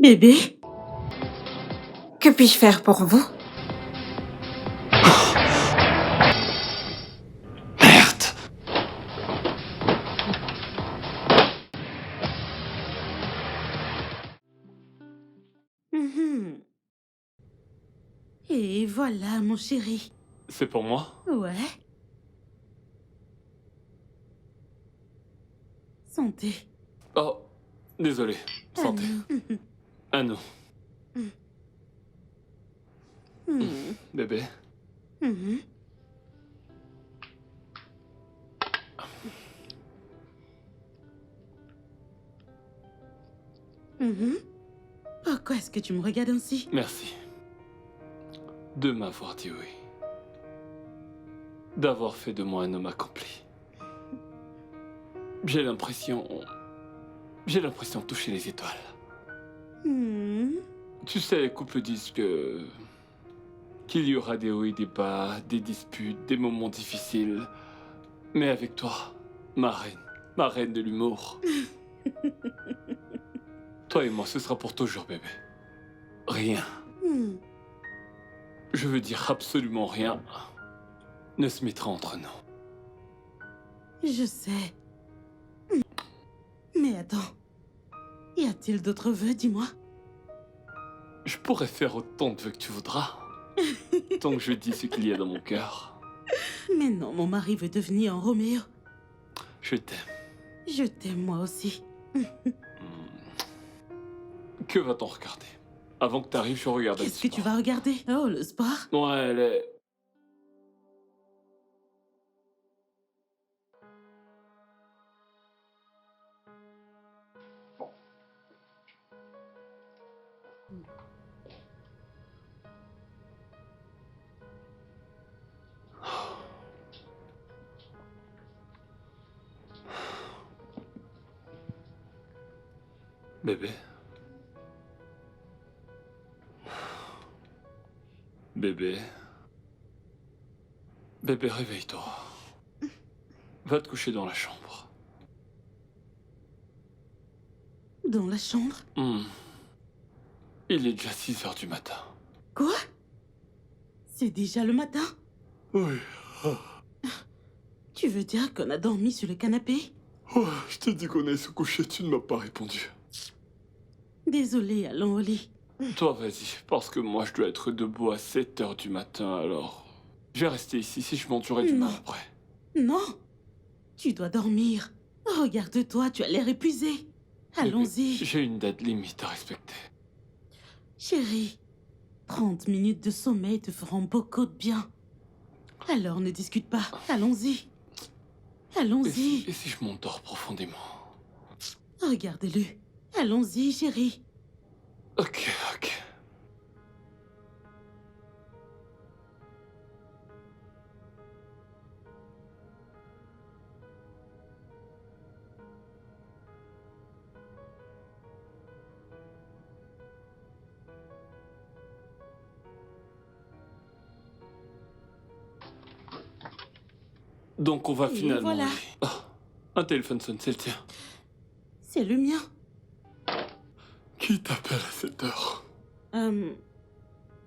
Bébé, que puis-je faire pour vous? Merde! Mhm. Et voilà, mon chéri. C'est pour moi? Ouais. Santé. Oh, désolé. À Santé. nous. À nous. Mhm. Bébé. Mhm. Mhm. Pourquoi est-ce que tu me regardes ainsi? Merci. De m'avoir dit oui. D'avoir fait de moi un homme accompli. J'ai l'impression... J'ai l'impression de toucher les étoiles. Mhm. Tu sais, les couples disent que... qu'il y aura des hauts et des bas, des disputes, des moments difficiles. Mais avec toi, ma reine de l'humour. Toi et moi, ce sera pour toujours, bébé. Rien. Mhm. Je veux dire absolument rien ne se mettra entre nous. Je sais. Mais attends. Y a-t-il d'autres vœux, dis-moi? Je pourrais faire autant de vœux que tu voudras. Tant que je dis ce qu'il y a dans mon cœur. Mais non, mon mari veut devenir un Roméo. Je t'aime. Je t'aime moi aussi. Que va-t-on regarder? Avant que t'arrives, je regarde le Qu'est-ce que tu sport. vas regarder? Oh, le sport? Ouais, elle est... Bébé. Bébé. Bébé, réveille-toi. Va te coucher dans la chambre. Dans la chambre? Il est déjà 6 heures du matin. Quoi? C'est déjà le matin? Oui. Tu veux dire qu'on a dormi sur le canapé? Oh, je t'ai dit qu'on allait se coucher, tu ne m'as pas répondu. Désolée, allons au lit. Toi, vas-y, parce que moi, je dois être debout à 7 heures du matin, alors... Je vais rester ici si je m'endurais du mal Non. après. Non, tu dois dormir. Regarde-toi, tu as l'air épuisé. Bébé, Allons-y. j'ai une date limite à respecter. Chérie, 30 minutes de sommeil te feront beaucoup de bien. Alors ne discute pas. Allons-y. Et Allons-y. si je m'endors profondément? Regarde-le. Allons-y, chérie. Ok. Donc on va Et finalement... voilà. Ah, un téléphone sonne, c'est le tien. C'est le mien. Qui t'appelle à cette heure?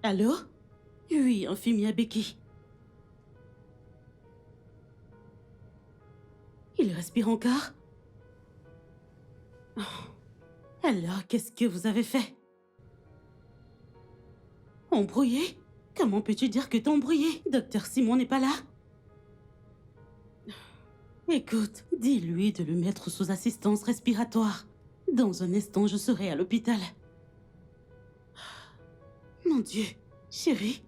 Allô? Oui, infirmier Becky. Il respire encore? Oh. Alors, qu'est-ce que vous avez fait? Embrouillé? Comment peux-tu dire que t'es embrouillé? Docteur Simon n'est pas là? Écoute, dis-lui de le mettre sous assistance respiratoire. Dans un instant, je serai à l'hôpital. Mon Dieu, chérie,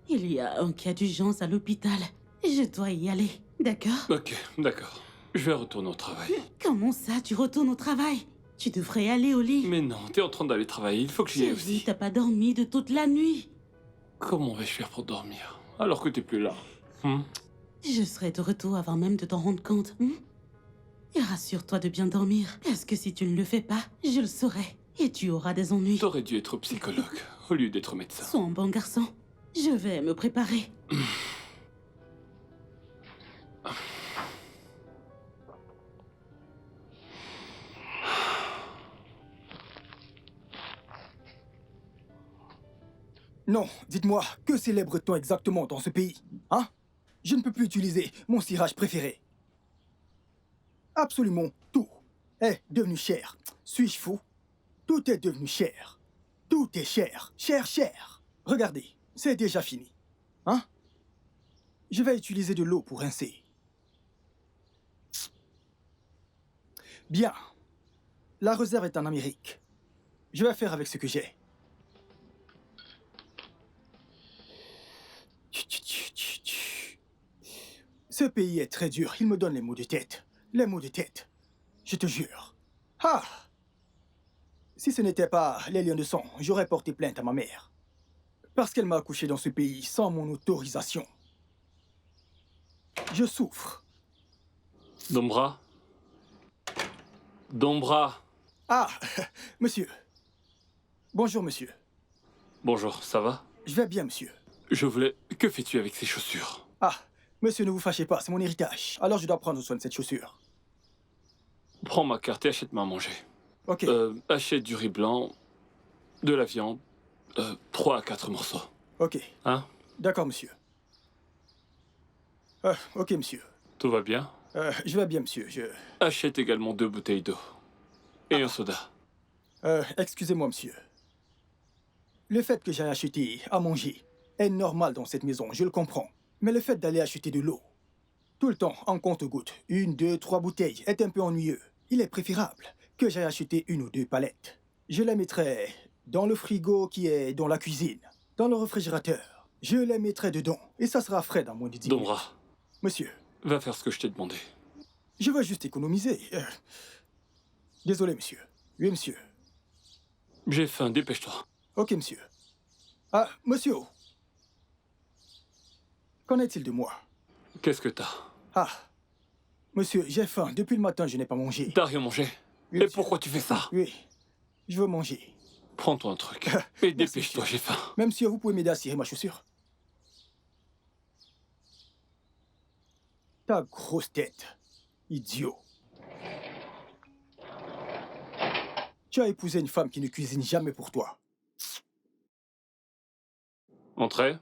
il y a un cas d'urgence à l'hôpital. Je dois y aller, d'accord? Ok, d'accord. Je vais retourner au travail. Comment ça, tu retournes au travail? Tu devrais aller au lit. Mais non, t'es en train d'aller travailler, il faut que j'y aille Chérie, aussi. t'as pas dormi de toute la nuit. Comment vais-je faire pour dormir alors que t'es plus là? Je serai de retour avant même de t'en rendre compte. Et rassure-toi de bien dormir, parce que si tu ne le fais pas, je le saurai. Et tu auras des ennuis. T'aurais dû être psychologue au lieu d'être médecin. Sois un bon garçon. Je vais me préparer. Non, dites-moi, que célèbre-t-on exactement dans ce pays? Hein? Je ne peux plus utiliser mon cirage préféré. Absolument tout est devenu cher. Suis-je fou? Tout est devenu cher. Tout est cher. Cher, cher. Regardez, c'est déjà fini. Hein? Je vais utiliser de l'eau pour rincer. Bien. La réserve est en Amérique. Je vais faire avec ce que j'ai. Ce pays est très dur. Il me donne les maux de tête. Les maux de tête. Je te jure. Ah! Si ce n'était pas les liens de sang, j'aurais porté plainte à ma mère. Parce qu'elle m'a accouché dans ce pays sans mon autorisation. Je souffre. Dombra? Dombra? Ah! Monsieur. Bonjour, monsieur. Bonjour, ça va? Je vais bien, monsieur. Je voulais... Que fais-tu avec ces chaussures? Ah! Monsieur, ne vous fâchez pas, c'est mon héritage. Alors je dois prendre soin de cette chaussure. Prends ma carte et achète-moi à manger. Ok. Achète du riz blanc, de la viande, 3 à 4 morceaux. Ok. Hein? D'accord, monsieur. Ok, monsieur. Tout va bien? Je vais bien, monsieur. Achète également 2 bouteilles d'eau. Et un soda. Excusez-moi, monsieur. Le fait que j'aille acheter à manger est normal dans cette maison, je le comprends. Mais le fait d'aller acheter de l'eau, tout le temps, en compte-gouttes, 1, 2, 3 bouteilles, est un peu ennuyeux. Il est préférable que j'aille acheter 1 ou 2 palettes. Je les mettrai dans le frigo qui est dans la cuisine, dans le réfrigérateur. Je les mettrai dedans, et ça sera frais dans moins de 10 minutes. Dombra, Monsieur, va faire ce que je t'ai demandé. je veux juste économiser. Désolé, monsieur. Oui, monsieur. J'ai faim, dépêche-toi. Ok, monsieur. Ah, monsieur. Qu'en est-il de moi? Qu'est-ce que t'as? Ah, monsieur, j'ai faim. Depuis le matin, je n'ai pas mangé. T'as rien mangé? Oui, Et monsieur. pourquoi tu fais ça? Oui, je veux manger. Prends-toi un truc. Et dépêche-toi, monsieur. j'ai faim. Même monsieur, vous pouvez m'aider à cirer ma chaussure? Ta grosse tête. Idiot. Tu as épousé une femme qui ne cuisine jamais pour toi. Entrez.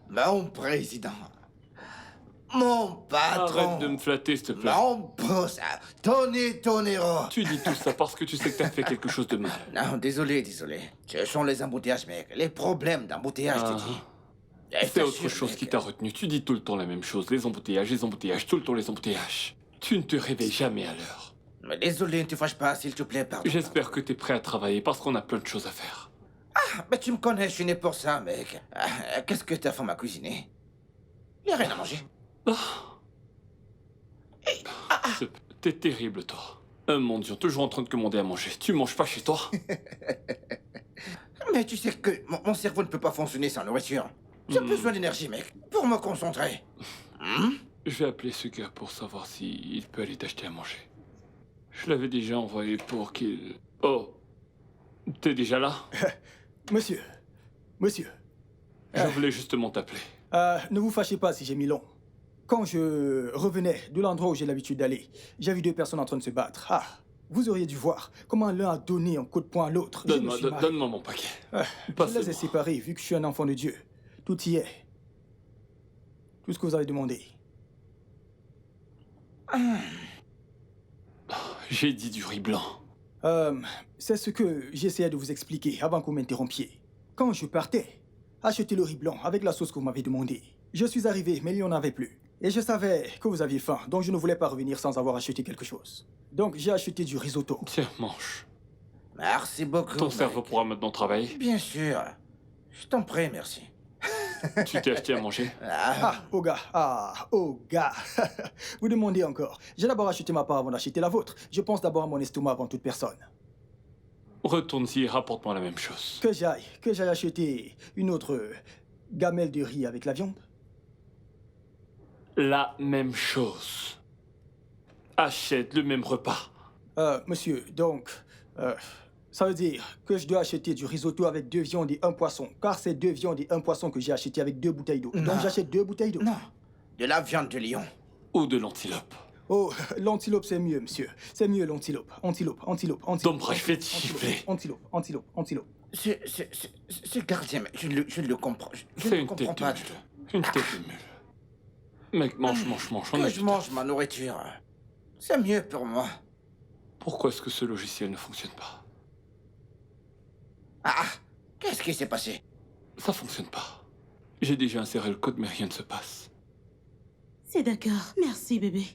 Mon président, mon patron, Arrête de me flatter, s'il te plaît. mon boss, Tony Tonero. Tu dis tout ça parce que tu sais que t'as fait quelque chose de mal. Non, désolé. Ce sont les embouteillages, mec. Les problèmes d'embouteillage, Ah. je te dis. C'est autre chose qui t'a retenu. Tu dis tout le temps la même chose. Les embouteillages, tout le temps les embouteillages. Tu ne te réveilles jamais à l'heure. Mais désolé, ne te fâche pas, s'il te plaît, pardon. J'espère que t'es prêt à travailler parce qu'on a plein de choses à faire. Mais tu me connais, je suis né pour ça, mec. Qu'est-ce que ta femme a cuisiné? Il n'y a rien à manger. T'es terrible, toi. Un mendiant, toujours en train de commander à manger. Tu manges pas chez toi? Mais tu sais que mon cerveau ne peut pas fonctionner sans nourriture. J'ai besoin d'énergie, mec, pour me concentrer. Je vais appeler ce gars pour savoir s'il peut aller t'acheter à manger. Je l'avais déjà envoyé pour qu'il... Oh, t'es déjà là? Monsieur. Je voulais justement t'appeler. Ne vous fâchez pas si j'ai mis long. Quand je revenais de l'endroit où j'ai l'habitude d'aller, j'ai vu 2 personnes en train de se battre. Ah, vous auriez dû voir comment l'un a donné un coup de poing à l'autre. Je me suis marré. Donne-moi mon paquet. Je les ai Passez-moi. séparés vu que je suis un enfant de Dieu. Tout y est. Tout ce que vous avez demandé. J'ai dit du riz blanc. C'est ce que j'essayais de vous expliquer avant que vous m'interrompiez. Quand je partais, acheter le riz blanc avec la sauce que vous m'avez demandé. Je suis arrivé, mais il n'y en avait plus. Et je savais que vous aviez faim, donc je ne voulais pas revenir sans avoir acheté quelque chose. Donc j'ai acheté du risotto. Tiens, mange. Merci beaucoup. Ton mec. cerveau pourra maintenant travailler. Bien sûr. Je t'en prie, merci. Tu t'es acheté à manger? Ah, oh gars. Vous demandez encore. J'ai d'abord acheté ma part avant d'acheter la vôtre. Je pense d'abord à mon estomac avant toute personne. Retourne-y et rapporte-moi la même chose. Que j'aille acheter une autre gamelle de riz avec la viande. La même chose. Achète le même repas. Monsieur, donc, ça veut dire que je dois acheter du risotto avec 2 viandes et 1 poisson. Car c'est 2 viandes et 1 poisson que j'ai acheté avec 2 bouteilles d'eau. Non. Donc j'achète 2 bouteilles d'eau. Non. De la viande de lion. Ou de l'antilope. Oh, l'antilope, c'est mieux, monsieur. C'est mieux, l'antilope. Antilope, antilope, antilope. Dombra, je vais te gifler. Antilope, antilope, antilope. Ce gardien, mais je ne le comprends. Je ne C'est le une comprends tête de pas du mule. tout. Une tête de mule. Mec, mange, mange, mange. On Que a je du temps. mange ma nourriture. C'est mieux pour moi. Pourquoi est-ce que ce logiciel ne fonctionne pas? Ah, qu'est-ce qui s'est passé? Ça fonctionne pas. J'ai déjà inséré le code, mais rien ne se passe. C'est d'accord. Merci, bébé.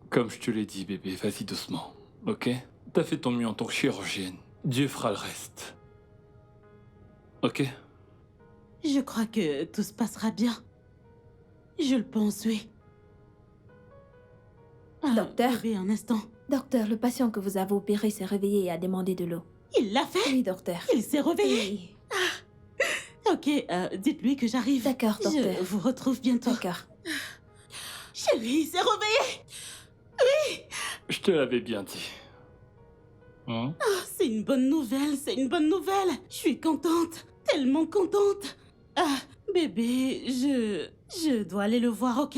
Comme je te l'ai dit, bébé, vas-y doucement, ok? T'as fait ton mieux en tant que chirurgienne. Dieu fera le reste. Ok? Je crois que tout se passera bien. Je le pense, oui. Ah, Docteur? Bébé, un instant. Docteur, le patient que vous avez opéré s'est réveillé et a demandé de l'eau. Il l'a fait? Oui, docteur. Il s'est réveillé? Oui. Ok, dites-lui que j'arrive. D'accord, docteur. Je vous retrouve bientôt. D'accord. Chérie, il s'est réveillé! Je te l'avais bien dit. Hein? C'est une bonne nouvelle, c'est une bonne nouvelle. Je suis contente, tellement contente. Ah, bébé, je dois aller le voir, ok?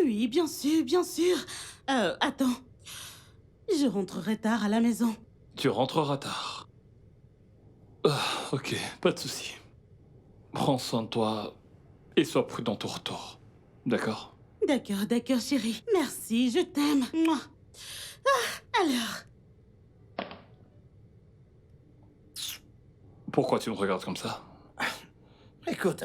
Oui, bien sûr, bien sûr. Attends. Je rentrerai tard à la maison. Tu rentreras tard. Ah, ok, pas de souci. Prends soin de toi et sois prudent au retour. D'accord? D'accord, d'accord, chérie. Merci, je t'aime. Mouah. Ah, alors. Pourquoi tu me regardes comme ça? Écoute,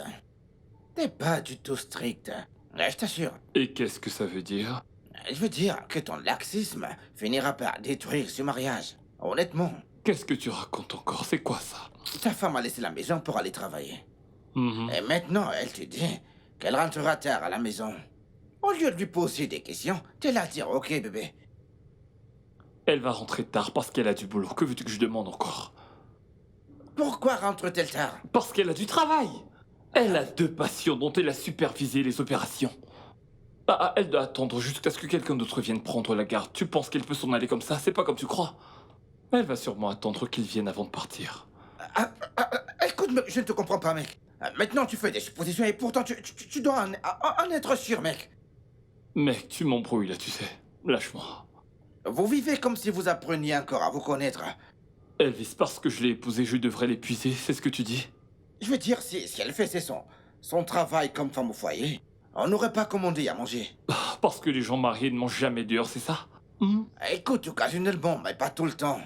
t'es pas du tout strict. Je t'assure. Et qu'est-ce que ça veut dire? Je veux dire que ton laxisme finira par détruire ce mariage. Honnêtement, Qu'est-ce que tu racontes encore? C'est quoi ça? ta femme a laissé la maison pour aller travailler. Mhm. Et maintenant, elle te dit qu'elle rentrera tard à la maison. Au lieu de lui poser des questions, t'es là à dire ok bébé. Elle va rentrer tard parce qu'elle a du boulot. Que veux-tu que je demande encore? Pourquoi rentre-t-elle tard? Parce qu'elle a du travail. Elle a 2 patients dont elle a supervisé les opérations. Elle doit attendre jusqu'à ce que quelqu'un d'autre vienne prendre la garde. Tu penses qu'elle peut s'en aller comme ça? C'est pas comme tu crois. Elle va sûrement attendre qu'ils viennent avant de partir. Écoute, je ne te comprends pas, mec. Maintenant, tu fais des suppositions et pourtant, tu dois en être sûr, mec. Mec, tu m'embrouilles là, tu sais. Lâche-moi. Vous vivez comme si vous appreniez encore à vous connaître. Elvis, parce que je l'ai épousée, je devrais l'épuiser, c'est ce que tu dis? Je veux dire, si elle fait son travail comme femme au foyer, on n'aurait pas commandé à manger. Parce que les gens mariés ne mangent jamais dehors, c'est ça? Écoute, occasionnellement, mais pas tout le temps.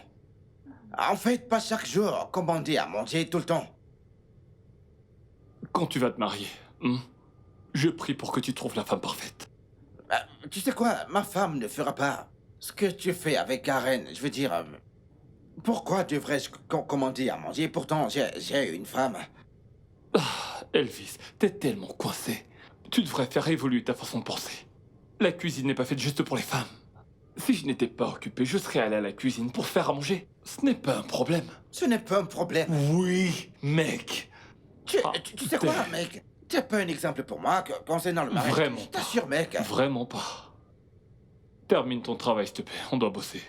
En fait, pas chaque jour, commander à manger tout le temps. Quand tu vas te marier, je prie pour que tu trouves la femme parfaite. Tu sais quoi, ma femme ne fera pas ce que tu fais avec Karen. Je veux dire, pourquoi devrais-je commander à manger? Pourtant, j'ai une femme. Elvis, t'es tellement coincé. Tu devrais faire évoluer ta façon de penser. La cuisine n'est pas faite juste pour les femmes. Si je n'étais pas occupé, je serais allé à la cuisine pour faire à manger. Ce n'est pas un problème. Ce n'est pas un problème. Oui, mec. Tu sais quoi, mec? T'as pas un exemple pour moi concernant le mariage? Vraiment Je t'assure, mec. Vraiment pas. Termine ton travail, s'il te plaît. On doit bosser.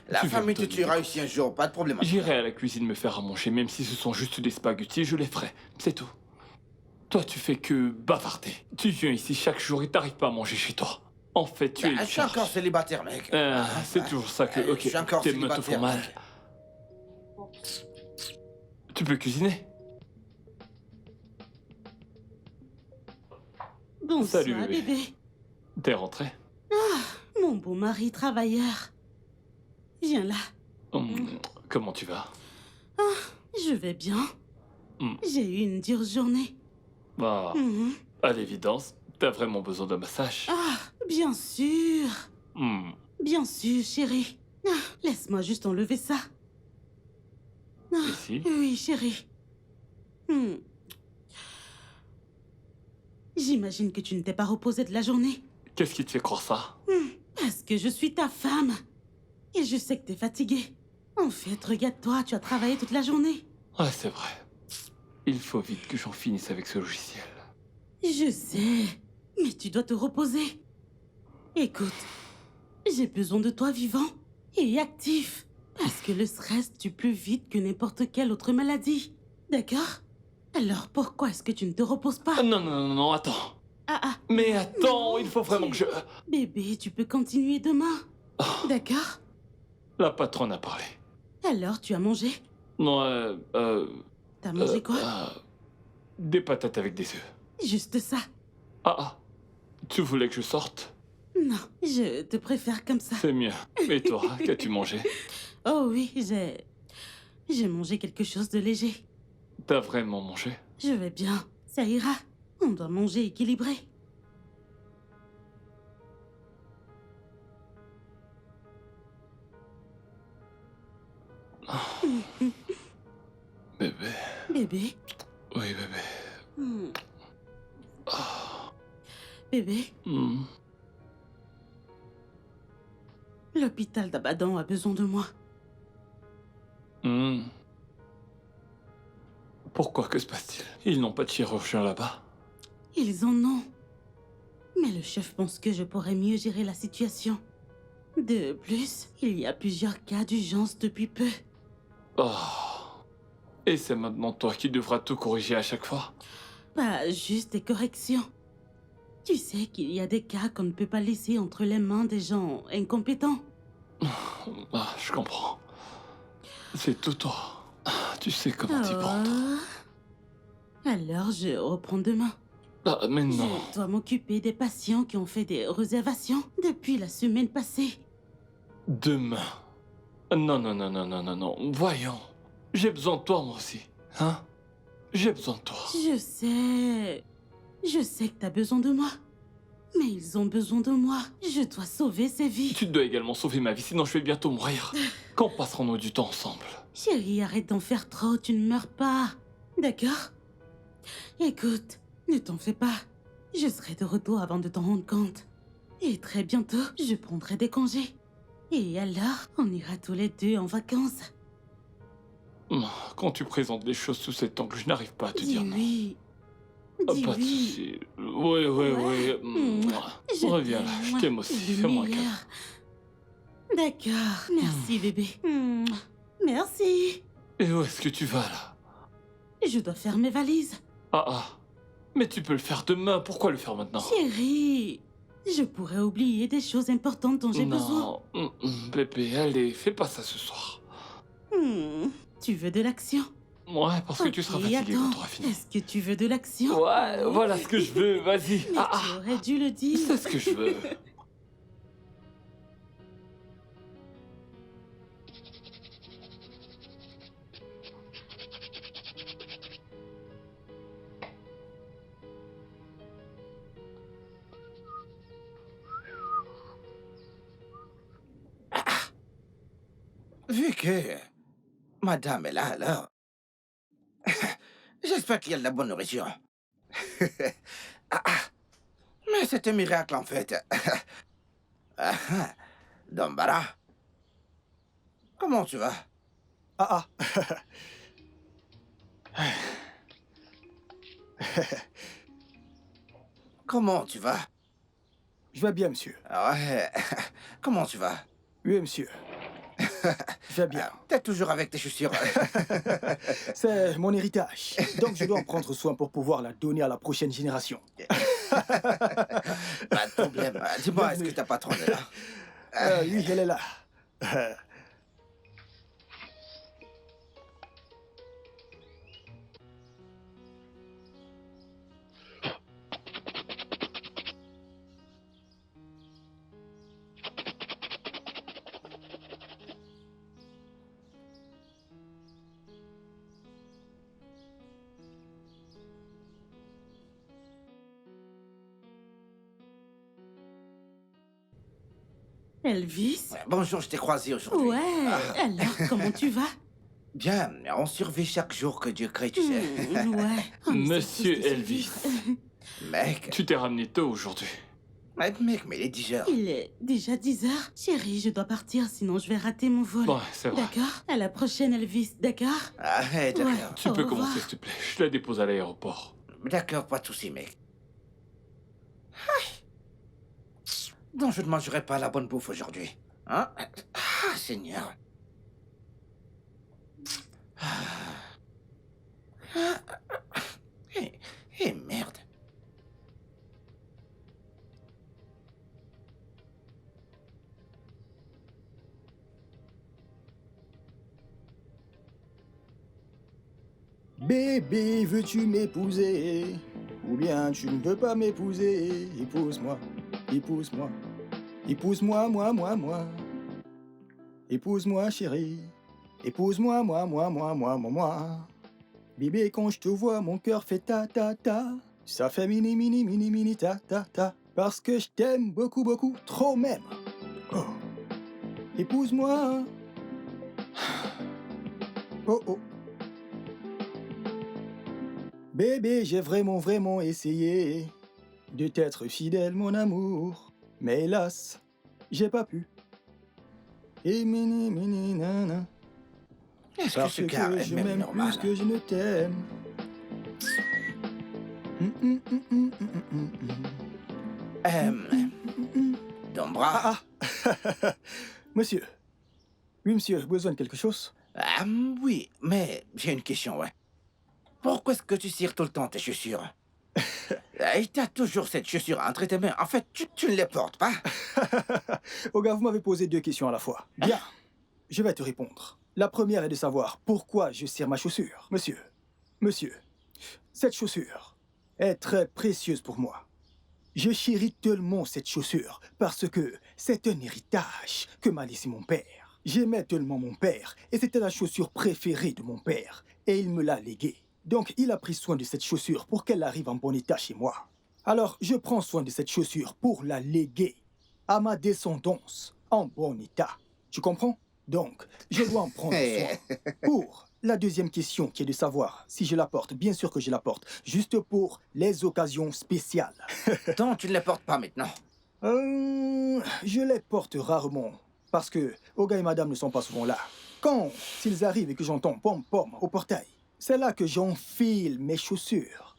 La Tu viens famille de te te tuera dire. ici un jour, pas de problème. J'irai à la cuisine me faire à manger, même si ce sont juste des spaghettis, je les ferai. C'est tout. Toi, tu fais que bavarder. Tu viens ici chaque jour et t'arrives pas à manger chez toi. En fait, tu es une Je suis charge. encore célibataire, mec. C'est toujours ça que... Ok, Je suis encore tes mains te célibataire, font mal. mec. Tu peux cuisiner? Bonsoir, Salut, bébé. bébé. T'es rentré? Mon beau mari travailleur. Viens là. Comment tu vas? Je vais bien. Hmm. J'ai eu une dure journée. Bah, Mhm. à l'évidence, t'as vraiment besoin d'un massage. Ah, bien sûr. Hmm. Bien sûr, chérie. Laisse-moi juste enlever ça. Ici? Oui, chérie. J'imagine que tu ne t'es pas reposée de la journée. Qu'est-ce qui te fait croire ça? Parce que je suis ta femme. Et je sais que t'es fatiguée. En fait, regarde-toi, tu as travaillé toute la journée. Ouais, c'est vrai. Il faut vite que j'en finisse avec ce logiciel. Je sais, mais tu dois te reposer. Écoute, j'ai besoin de toi vivant et actif. Parce que le stress tue plus vite que n'importe quelle autre maladie. D'accord? Alors pourquoi est-ce que tu ne te reposes pas? Non, non, non, non, attends. Ah, Mais attends, il faut vraiment que je... Bébé, tu peux continuer demain. D'accord? La patronne a parlé. Alors, tu as mangé? Non, T'as mangé quoi? des patates avec des œufs. Juste ça. Ah, tu voulais que je sorte? Non, je te préfère comme ça. C'est mieux. Et toi, qu'as-tu mangé? Oh oui, j'ai mangé quelque chose de léger. T'as vraiment mangé? Je vais bien, ça ira. On doit manger équilibré. Bébé. Bébé. Oui, bébé. Hmm. Ah. Bébé, Hmm. l'hôpital d'Abadan a besoin de moi. Hmm. Pourquoi? Que se passe-t-il? Ils n'ont pas de chirurgien là-bas? Ils en ont. Mais le chef pense que je pourrais mieux gérer la situation. De plus, il y a plusieurs cas d'urgence depuis peu. Oh. Et c'est maintenant toi qui devras tout corriger à chaque fois? Pas juste des corrections. Tu sais qu'il y a des cas qu'on ne peut pas laisser entre les mains des gens incompétents. Ah, je comprends. C'est tout toi. Ah, tu sais comment t'y prendre. Alors je reprends demain. Ah, mais non. Je dois m'occuper des patients qui ont fait des réservations depuis la semaine passée. Demain. Non, non, non, non, non, non, non. Voyons. J'ai besoin de toi, moi aussi. Hein? J'ai besoin de toi. Je sais. Je sais que t'as besoin de moi. Mais ils ont besoin de moi. Je dois sauver ces vies. Tu dois également sauver ma vie, sinon je vais bientôt mourir. Quand passerons-nous du temps ensemble? Chérie, arrête d'en faire trop, tu ne meurs pas. D'accord? Écoute, ne t'en fais pas. Je serai de retour avant de t'en rendre compte. Et très bientôt, je prendrai des congés. Et alors, on ira tous les deux en vacances. Quand tu présentes les choses sous cet angle, je n'arrive pas à te Dis dire non. oui. Ah, Dis pas de oui. souci. Oui, oui, oui. Je Reviens là, t'aime. je t'aime aussi. Le Fais-moi un meilleur. câlin. D'accord. Merci, bébé. Merci. Et où est-ce que tu vas là? Je dois faire mes valises. Ah. Mais tu peux le faire demain, pourquoi le faire maintenant? Chérie, je pourrais oublier des choses importantes dont j'ai besoin. Non, bébé, allez, fais pas ça ce soir. Tu veux de l'action? Ouais, parce que tu seras fatigué quand attends. tu auras fini. Est-ce que tu veux de l'action? Ouais, voilà ce que je veux, vas-y. Mais tu aurais dû le dire. C'est ce que je veux. Vu que madame est là, alors... J'espère qu'il y a de la bonne nourriture. Mais c'est un miracle, en fait. Dombara, comment tu vas? Ah. Comment tu vas? Je vais bien, monsieur. Ouais. Comment tu vas? Oui, monsieur. Je vais bien. T'es toujours avec tes chaussures. C'est mon héritage. Donc je dois en prendre soin pour pouvoir la donner à la prochaine génération. Pas de problème. Dis-moi, est-ce que ta patronne est là? Oui, elle est là. Elvis? Bonjour, je t'ai croisé aujourd'hui. Ouais. Alors, comment tu vas? Bien, on survit chaque jour que Dieu crée, tu sais. Ouais. Oh, mais Monsieur c'est tous des Elvis. survivants. Mec, Tu t'es ramené tôt aujourd'hui. mais il est 10 heures. Il est déjà 10 heures. Chérie, je dois partir, sinon je vais rater mon vol. Ouais, c'est vrai. D'accord? À la prochaine, Elvis, d'accord? Arrête, d'accord. Ouais. Tu Au peux revoir. commencer, s'il te plaît. Je la dépose à l'aéroport. D'accord, pas de soucis, mec. Donc je ne mangerai pas la bonne bouffe aujourd'hui. Hein? Ah, Seigneur. Bébé, veux-tu m'épouser? Ou bien tu ne veux pas m'épouser? Épouse-moi, épouse-moi, épouse-moi, moi. Épouse-moi, chérie. Épouse-moi, moi. Bébé, quand je te vois, mon cœur fait ta ta ta. Ça fait mini ta ta ta. Parce que je t'aime beaucoup, beaucoup, trop même. Oh. Épouse-moi. Oh oh. Bébé, j'ai vraiment essayé de t'être fidèle, mon amour. Mais hélas, j'ai pas pu. Et mini nana. Est-ce que Parce ce que gars est je même m'aime normal? plus que je ne t'aime. Dombra? Ah. Monsieur. Oui, monsieur, besoin de quelque chose? Oui, mais j'ai une question, ouais. Pourquoi est-ce que tu cires tout le temps tes chaussures? Et t'as toujours cette chaussure entre tes mains. En fait, tu ne les portes pas. Oh gars, vous m'avez posé 2 questions à la fois. Bien, je vais te répondre. La première est de savoir pourquoi je cire ma chaussure. Monsieur, cette chaussure est très précieuse pour moi. Je chéris tellement cette chaussure parce que c'est un héritage que m'a laissé mon père. J'aimais tellement mon père et c'était la chaussure préférée de mon père et il me l'a léguée. Donc il a pris soin de cette chaussure pour qu'elle arrive en bon état chez moi. Alors je prends soin de cette chaussure pour la léguer à ma descendance en bon état. Tu comprends? Donc je dois en prendre soin. Pour la deuxième question qui est de savoir si je la porte, bien sûr que je la porte, juste pour les occasions spéciales. Donc, tu ne les portes pas maintenant. Je les porte rarement, parce que Oga et Madame ne sont pas souvent là. Quand s'ils arrivent et que j'entends pom-pom au portail, c'est là que j'enfile mes chaussures.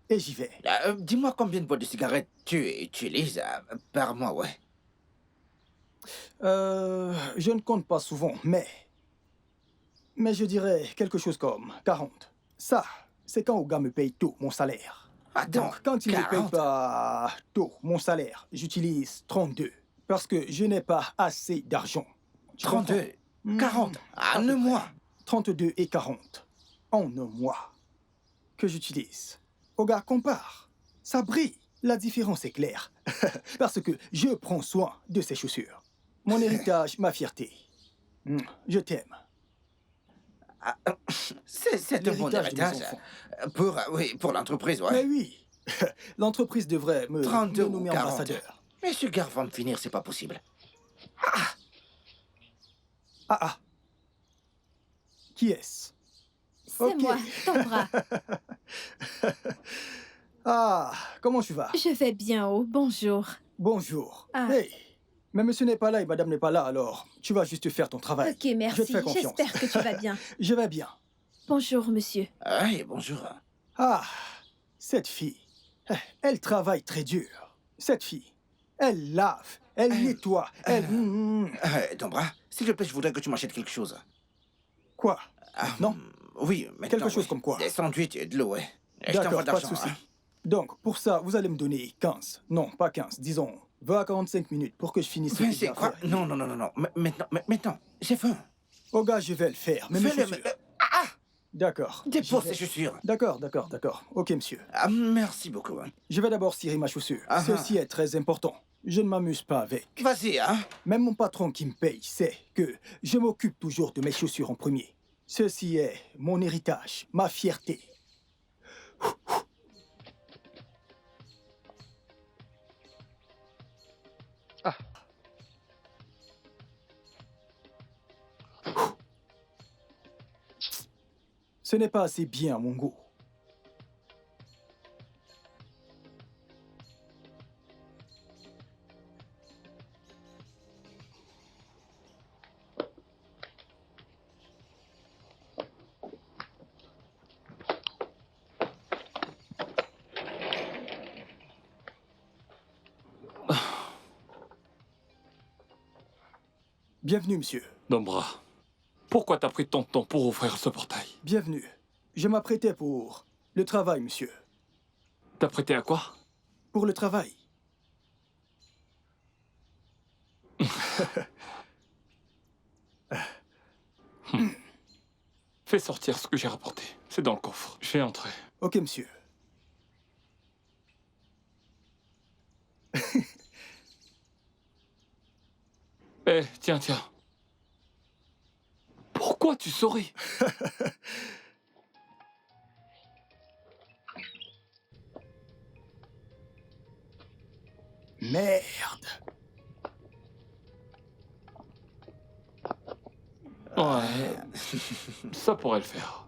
Et j'y vais. Dis-moi combien de boîtes de cigarettes tu utilises par mois, ouais. Je ne compte pas souvent, mais je dirais quelque chose comme 40. Ça, c'est quand Oga me paye tôt mon salaire. Attends, Donc, quand il ne me paye 40? pas tôt mon salaire, j'utilise 32. Parce que je n'ai pas assez d'argent. Tu 32, comprends? 40, À en peu un près. mois. 32 et 40 en un mois que j'utilise. Oga, compare. Ça brille. La différence est claire. Parce que je prends soin de ces chaussures. Mon héritage, ma fierté. Je t'aime. C'est un bon L'héritage de mes héritage. enfants. Oui, pour l'entreprise, Mais ouais. oui. L'entreprise devrait me 32 ou nommer 40. ambassadeur. Mais ce gars va me finir, c'est pas possible. Ah. Qui est-ce? C'est Ok. moi, Tambra. Ah, comment tu vas? Je vais bien, oh, bonjour. Bonjour. Ah. Hey, mais monsieur n'est pas là et madame n'est pas là, alors tu vas juste faire ton travail. Ok, merci. Je te fais confiance. J'espère que tu vas bien. Je vais bien. Bonjour, monsieur. Oui, bonjour. Ah, cette fille, elle travaille très dur. Cette fille, elle lave, elle nettoie, elle... Dombra, s'il te plaît, je voudrais que tu m'achètes quelque chose. Quoi? Non? Oui, maintenant. Quelque chose oui. comme quoi? Des sandwichs et de l'eau, ouais. Et je t'envoie D'accord, pas de d'argent. souci. Hein. Donc, pour ça, vous allez me donner 15. Non, pas 15, disons 20 à 45 minutes pour que je finisse ce que Mais j'ai c'est à quoi? faire. Non. Maintenant, j'ai faim. Oh gars, je vais le faire, mais mes Fais-le, chaussures... mais- D'accord. Dépose j'y vais. ces chaussures. D'accord. Ok, monsieur. Merci beaucoup. Hein. Je vais d'abord cirer ma chaussure. Ah, Ceci est très important. Je ne m'amuse pas avec. Vas-y, hein. Même mon patron qui me paye sait que je m'occupe toujours de mes chaussures en premier. Ceci est mon héritage, ma fierté. Ce n'est pas assez bien à mon goût. Bienvenue, monsieur. Dombra, pourquoi t'as pris tant de temps pour ouvrir ce portail? Bienvenue. Je m'apprêtais pour le travail, monsieur. T'as prêté à quoi? Pour le travail. Fais sortir ce que j'ai rapporté. C'est dans le coffre. Je vais entrer. Ok, monsieur. Eh, tiens. Pourquoi tu souris? Merde. Ouais. Ça pourrait le faire.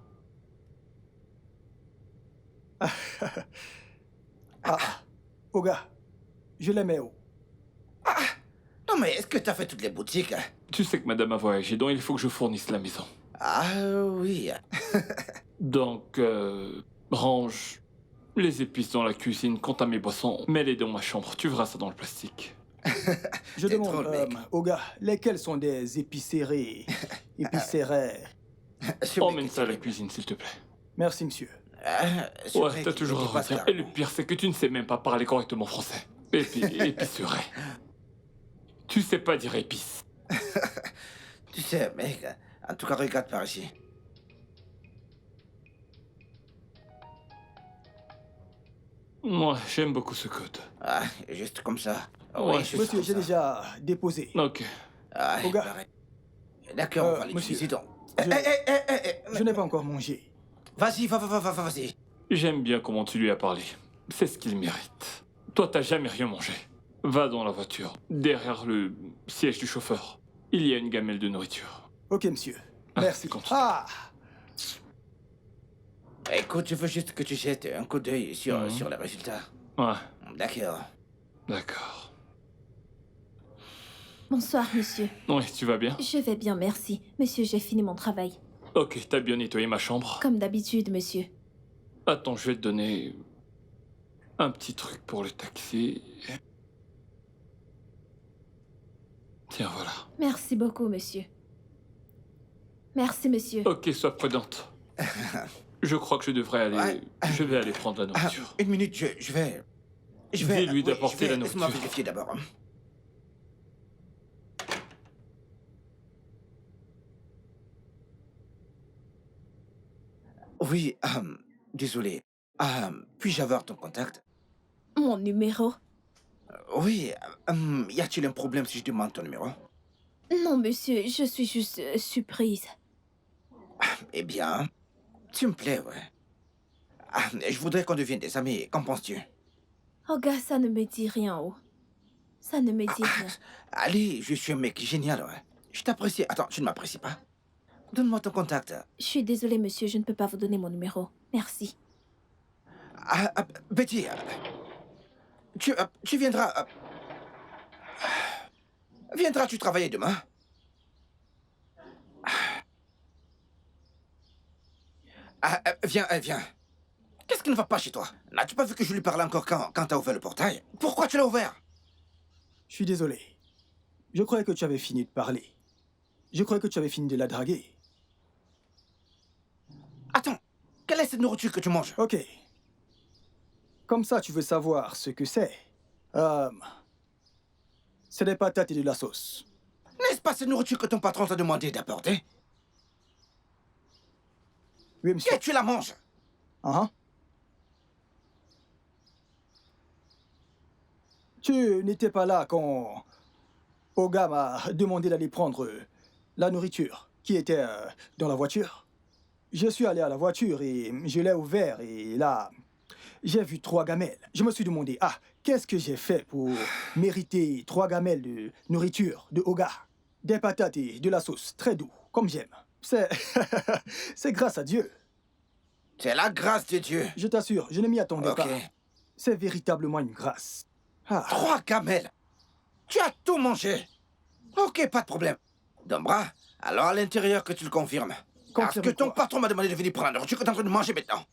Oga, je les mets où? Non, mais est-ce que t'as fait toutes les boutiques? Tu sais que madame a voyagé, donc il faut que je fournisse la maison. Ah oui. Donc, range les épices dans la cuisine. Quant à mes boissons, mets-les dans ma chambre. Tu verras ça dans le plastique. Je T'es demande, trop le mec. Oga, lesquels sont des épiceries? Épicéraires. Emmène ça à la cuisine, s'il te plaît. Merci, monsieur. Ouais, t'as toujours à redire. Et le pire, c'est que tu ne sais même pas parler correctement français. Et puis, épicerie. Tu sais pas dire épice. Tu sais, mec, en tout cas, regarde par ici. Moi, j'aime beaucoup ce code. Ah, juste comme ça. Ouais, juste Monsieur, comme j'ai ça. déjà déposé. Ok. Ah, Oga. pareil. D'accord, on va monsieur, l'utiliser donc. je- Je n'ai pas encore mangé. Vas-y, vas-y. J'aime bien comment tu lui as parlé. C'est ce qu'il mérite. Toi, t'as jamais rien mangé. Va dans la voiture, derrière le siège du chauffeur. Il y a une gamelle de nourriture. Ok, monsieur. Ah, Merci. continue. Ah, Écoute, je veux juste que tu jettes un coup d'œil sur les résultats. Ouais, D'accord. Bonsoir, monsieur. oui, tu vas bien? Je vais bien, merci. Monsieur, j'ai fini mon travail. Ok, t'as bien nettoyé ma chambre. Comme d'habitude, monsieur. Attends, je vais te donner un petit truc pour le taxi. Tiens, voilà. Merci beaucoup, monsieur. Merci, monsieur. Ok, sois prudente. Je crois que je devrais aller... Ouais. Je vais aller prendre la nourriture. Une minute, je vais... Dis-lui d'apporter la Laisse-moi nourriture. vérifier d'abord. Oui, désolé. Puis-je avoir ton contact? Mon numéro? Oui, y a-t-il un problème si je demande ton numéro? Non, monsieur, je suis juste surprise. Eh bien, tu me plais, ouais. Je voudrais qu'on devienne des amis. Qu'en penses-tu? Oh, gars, ça ne me dit rien, oh. Ça ne me dit rien. Allez, je suis un mec génial, ouais. Je t'apprécie. Attends, tu ne m'apprécies pas? Donne-moi ton contact. Je suis désolée, monsieur, je ne peux pas vous donner mon numéro. Merci. Betty, tu viendras... Viendras-tu travailler demain? Viens. Qu'est-ce qui ne va pas chez toi? N'as-tu pas vu que je lui parlais encore quand t'as ouvert le portail? Pourquoi tu l'as ouvert? je suis désolé. Je croyais que tu avais fini de parler. Je croyais que tu avais fini de la draguer. Attends, quelle est cette nourriture que tu manges? Ok. Comme ça, tu veux savoir ce que c'est. C'est des patates et de la sauce. N'est-ce pas cette nourriture que ton patron t'a demandé d'apporter? Oui, monsieur. Et tu la manges? Ah, Tu n'étais pas là quand Oga m'a demandé d'aller prendre la nourriture qui était dans la voiture. Je suis allé à la voiture et je l'ai ouvert et là, j'ai vu 3 gamelles. Je me suis demandé, qu'est-ce que j'ai fait pour mériter 3 gamelles de nourriture de Oga? Des patates et de la sauce, très doux, comme j'aime. C'est... c'est grâce à Dieu. C'est la grâce de Dieu. Je t'assure, je ne m'y attendais Ok. pas. C'est véritablement une grâce. 3 gamelles. Tu as tout mangé. Ok, pas de problème. Dombra, alors à l'intérieur que tu le confirmes. Parce Confirme que ton quoi? patron m'a demandé de venir prendre la nourriture que tu es en train de manger maintenant.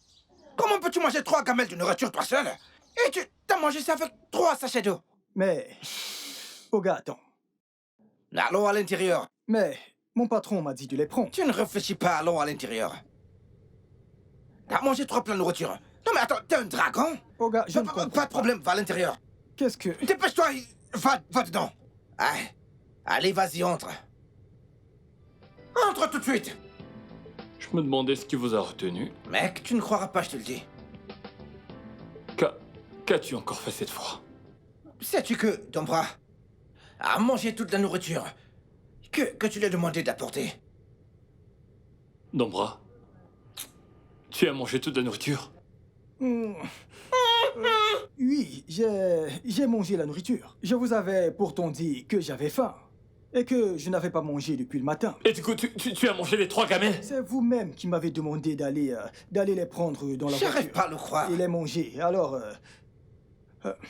Comment peux-tu manger 3 gamelles de nourriture toi seul? Et tu t'as mangé ça avec 3 sachets d'eau. Mais... Oga, attends. Allons à l'intérieur. Mais mon patron m'a dit de les prendre. Tu ne réfléchis pas, allons à l'intérieur. T'as mangé 3 plats de nourriture. Non mais attends, t'es un dragon? Oga, je ne comprends Pas de problème, va à l'intérieur. Qu'est-ce que... Dépêche-toi, va dedans. Allez, vas-y, entre. Entre tout de suite. Je me demandais ce qui vous a retenu. Mec, tu ne croiras pas, je te le dis. Qu'as-tu encore fait cette fois? Sais-tu que Dombra a mangé toute la nourriture que tu lui as demandé d'apporter? Dombra, tu as mangé toute la nourriture? Oui, j'ai mangé la nourriture. Je vous avais pourtant dit que j'avais faim. Et que je n'avais pas mangé depuis le matin. Et du coup, tu as mangé les 3 gamelles? C'est vous-même qui m'avez demandé d'aller les prendre dans la voiture. J'arrive pas à le croire. Et les manger. Alors,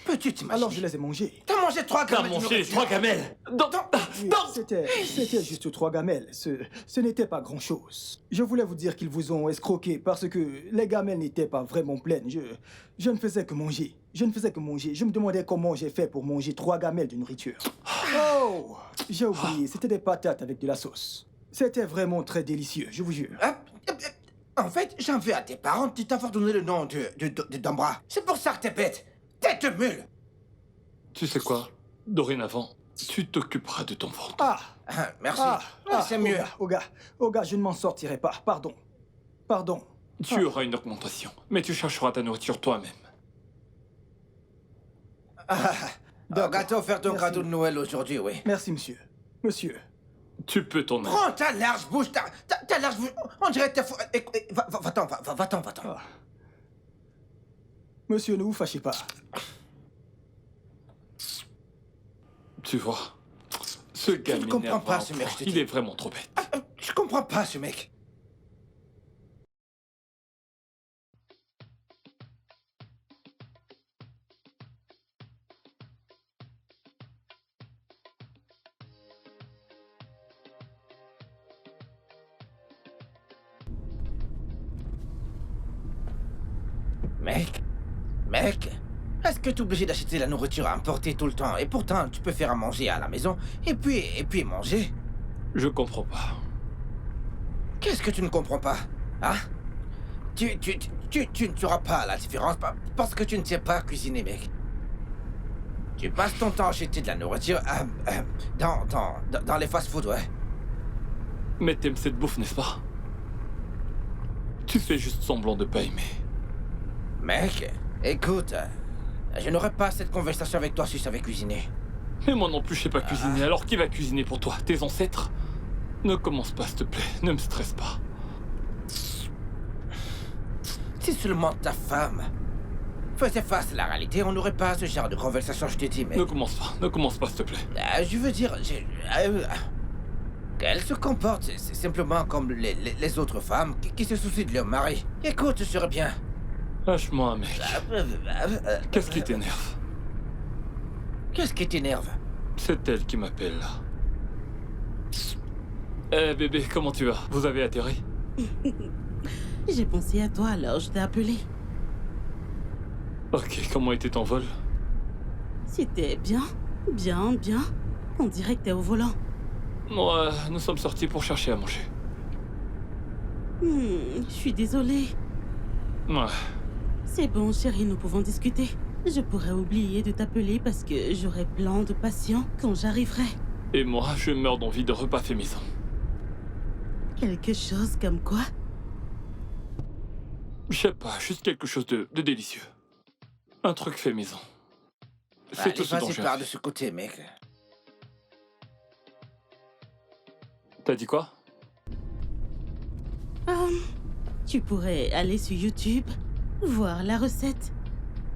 Peux-tu t'imaginer? alors je les ai mangés. T'as mangé 3 T'as gamelles de mangé les nourriture. 3 gamelles? Oui, c'était juste 3 gamelles. Ce n'était pas grand-chose. Je voulais vous dire qu'ils vous ont escroqué parce que les gamelles n'étaient pas vraiment pleines. Je ne faisais que manger. Je ne faisais que manger. Je me demandais comment j'ai fait pour manger 3 gamelles de nourriture. Oh, j'ai oublié. C'était des patates avec de la sauce. C'était vraiment très délicieux, je vous jure. En fait, j'en veux à tes parents de t'avoir donné le nom de Dombra. C'est pour ça que t'es bête. Tête de mule. Tu sais quoi? Dorénavant, tu t'occuperas de ton ventre. Ah, Merci. C'est mieux. Oga, je ne m'en sortirai pas. Pardon. Tu auras une augmentation, mais tu chercheras ta nourriture toi-même. Doga t'a offert ton Merci. cadeau de Noël aujourd'hui, oui. Merci, monsieur. Monsieur. Tu peux t'en aller. Prends ta large bouche, ta large bouche. On dirait que t'es fou. Va-t'en. Ah. Monsieur, ne vous fâchez pas. Tu vois, ce gars ne comprends m'énerve pas, à un ce mec, point. je te Il dis. est vraiment trop bête. Je comprends pas ce mec. Mec, est-ce que tu es obligé d'acheter la nourriture à importer tout le temps? Et pourtant, tu peux faire à manger à la maison, et puis manger. Je comprends pas. Qu'est-ce que tu ne comprends pas? Hein? Tu ne sauras pas la différence parce que tu ne sais pas cuisiner, mec. Tu passes ton temps à acheter de la nourriture dans les fast-foods, ouais. Mais t'aimes cette bouffe, n'est-ce pas? Tu fais juste semblant de pas aimer. Mec, écoute, je n'aurais pas cette conversation avec toi si je savais cuisiner. Mais moi non plus, je sais pas cuisiner. Alors qui va cuisiner pour toi? Tes ancêtres? Ne commence pas, s'il te plaît. Ne me stresse pas. Si seulement ta femme faisait face à la réalité, on n'aurait pas ce genre de conversation, je te dis, mec. Ne commence pas, s'il te plaît. Je veux dire, qu'elle se comporte simplement comme les autres femmes qui se soucient de leur mari. Écoute, je serais bien. Lâche-moi, mec. Qu'est-ce qui t'énerve? Qu'est-ce qui t'énerve? C'est elle qui m'appelle, là. Eh, bébé, comment tu vas? Vous avez atterri? J'ai pensé à toi, alors je t'ai appelé. Ok, comment était ton vol? C'était bien. On dirait que t'es au volant. Ouais, nous sommes sortis pour chercher à manger. Je suis désolée. Ouais. C'est bon, chérie, nous pouvons discuter. Je pourrais oublier de t'appeler parce que j'aurai plein de patients quand j'arriverai. Et moi, je meurs d'envie de repas fait maison. Quelque chose comme quoi? Je sais pas, juste quelque chose de délicieux. Un truc fait maison. C'est tout ce dont Vas-y, j'ai pars envie. de ce côté, mec. T'as dit quoi? Tu pourrais aller sur YouTube, voir la recette.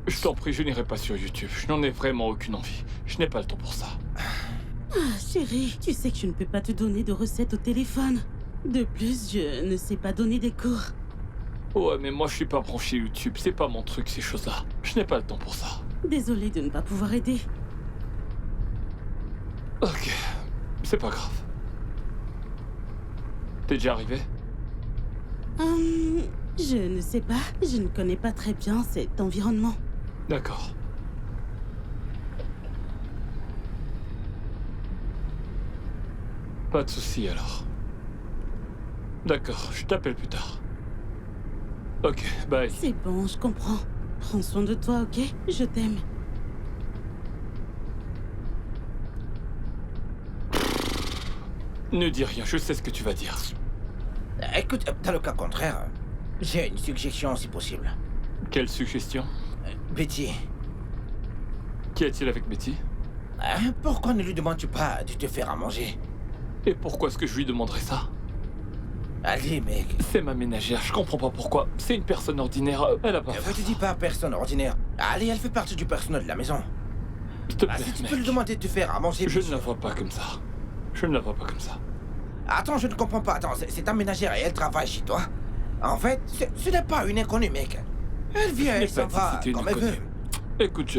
Je t'en prie, je n'irai pas sur YouTube. Je n'en ai vraiment aucune envie. Je n'ai pas le temps pour ça. Ah, chérie, tu sais que je ne peux pas te donner de recettes au téléphone. De plus, je ne sais pas donner des cours. Ouais, mais moi je suis pas branché YouTube. C'est pas mon truc, ces choses-là. Je n'ai pas le temps pour ça. Désolée de ne pas pouvoir aider. Ok, c'est pas grave. T'es déjà arrivé? Je ne sais pas. Je ne connais pas très bien cet environnement. D'accord. Pas de soucis alors. D'accord, je t'appelle plus tard. Ok, bye. C'est bon, je comprends. Prends soin de toi, ok? Je t'aime. Ne dis rien, je sais ce que tu vas dire. Écoute, dans le cas contraire, j'ai une suggestion si possible. Quelle suggestion? Betty, Qu'y a-t-il avec Betty? hein, pourquoi ne lui demandes-tu pas de te faire à manger? Et pourquoi est-ce que je lui demanderais ça? Allez, mec. C'est ma ménagère, je comprends pas pourquoi. C'est une personne ordinaire, elle a pas Ne fait te ça. dis pas personne ordinaire. Allez, elle fait partie du personnel de la maison. S'il te Ah, plaît, si tu mec. peux lui demander de te faire à manger... Je ne la vois pas comme ça. Je ne la vois pas comme ça. Attends, je ne comprends pas. Attends, c'est ta ménagère et elle travaille chez toi. En fait, ce n'est pas une inconnue, mec. Elle vient, Je n'ai elle s'en pas dit que va, c'était une comme elle veut. inconnue. Écoute,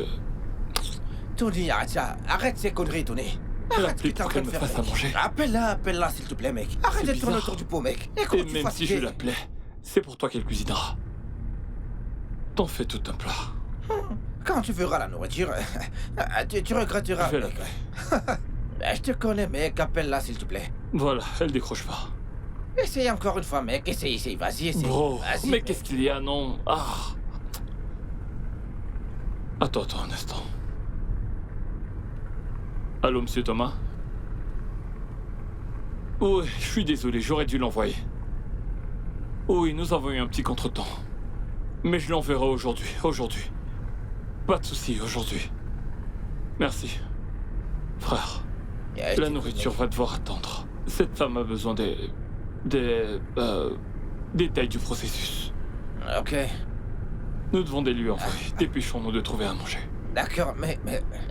Tony, arrête ça. Arrête ces conneries, Tony. Arrête ce que Appelle t'es en pour train qu'elle de me faire, fasse à mec. manger. Appelle-la, s'il te plaît, mec. Arrête C'est de tourner bizarre. autour du pot, mec. Et Et quand tu même si je fatigué... l'appelais, c'est pour toi qu'elle cuisinera. T'en fais tout un plat. Quand tu verras la nourriture, tu regretteras, Je vais mec. l'appeler. Je te connais, mec. Appelle-la, s'il te plaît. Voilà, elle décroche pas. Essaye encore une fois, mec. Essaye, vas-y, essaye. Bro, Vas-y, mais mec. qu'est-ce qu'il y a, non? Ah. Attends un instant. Allô, monsieur Thomas? Oui, je suis désolé, j'aurais dû l'envoyer. Oui, nous avons eu un petit contretemps. Mais je l'enverrai aujourd'hui. Pas de souci, aujourd'hui. Merci. Frère, Je la t'écoute, nourriture mec. va devoir attendre. Cette femme a besoin des détails du processus. Ok, Nous devons les lui envoyer. Dépêchons-nous de trouver à manger. d'accord, mais...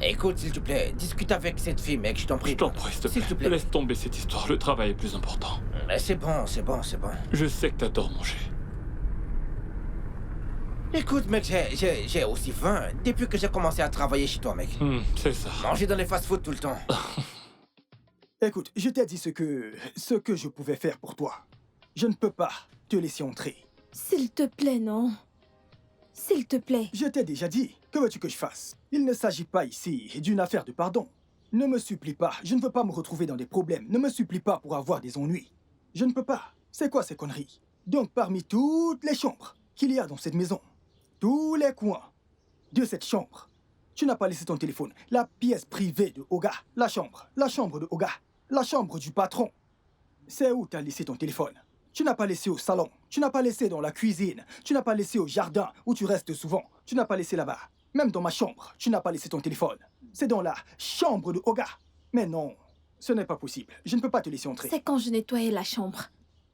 Écoute, s'il te plaît, discute avec cette fille, mec, je t'en prie. Je t'en prie, s'il te S'il te plaît. plaît. Laisse tomber cette histoire. Le travail est plus important. C'est bon. Je sais que t'adores manger. Écoute, mec, j'ai aussi faim depuis que j'ai commencé à travailler chez toi, mec. C'est ça. Manger dans les fast-food tout le temps. Écoute, je t'ai dit ce que je pouvais faire pour toi. Je ne peux pas te laisser entrer. S'il te plaît, non. S'il te plaît. Je t'ai déjà dit. Que veux-tu que je fasse? Il ne s'agit pas ici d'une affaire de pardon. Ne me supplie pas. Je ne veux pas me retrouver dans des problèmes. Ne me supplie pas pour avoir des ennuis. Je ne peux pas. C'est quoi ces conneries? Donc, parmi toutes les chambres qu'il y a dans cette maison, tous les coins de cette chambre, tu n'as pas laissé ton téléphone. La pièce privée de Oga, la chambre de Oga, la chambre du patron. C'est où tu as laissé ton téléphone? Tu n'as pas laissé au salon, tu n'as pas laissé dans la cuisine, tu n'as pas laissé au jardin où tu restes souvent, tu n'as pas laissé là-bas. Même dans ma chambre, tu n'as pas laissé ton téléphone. C'est dans la chambre de Oga. Mais non, ce n'est pas possible. Je ne peux pas te laisser entrer. C'est quand je nettoyais la chambre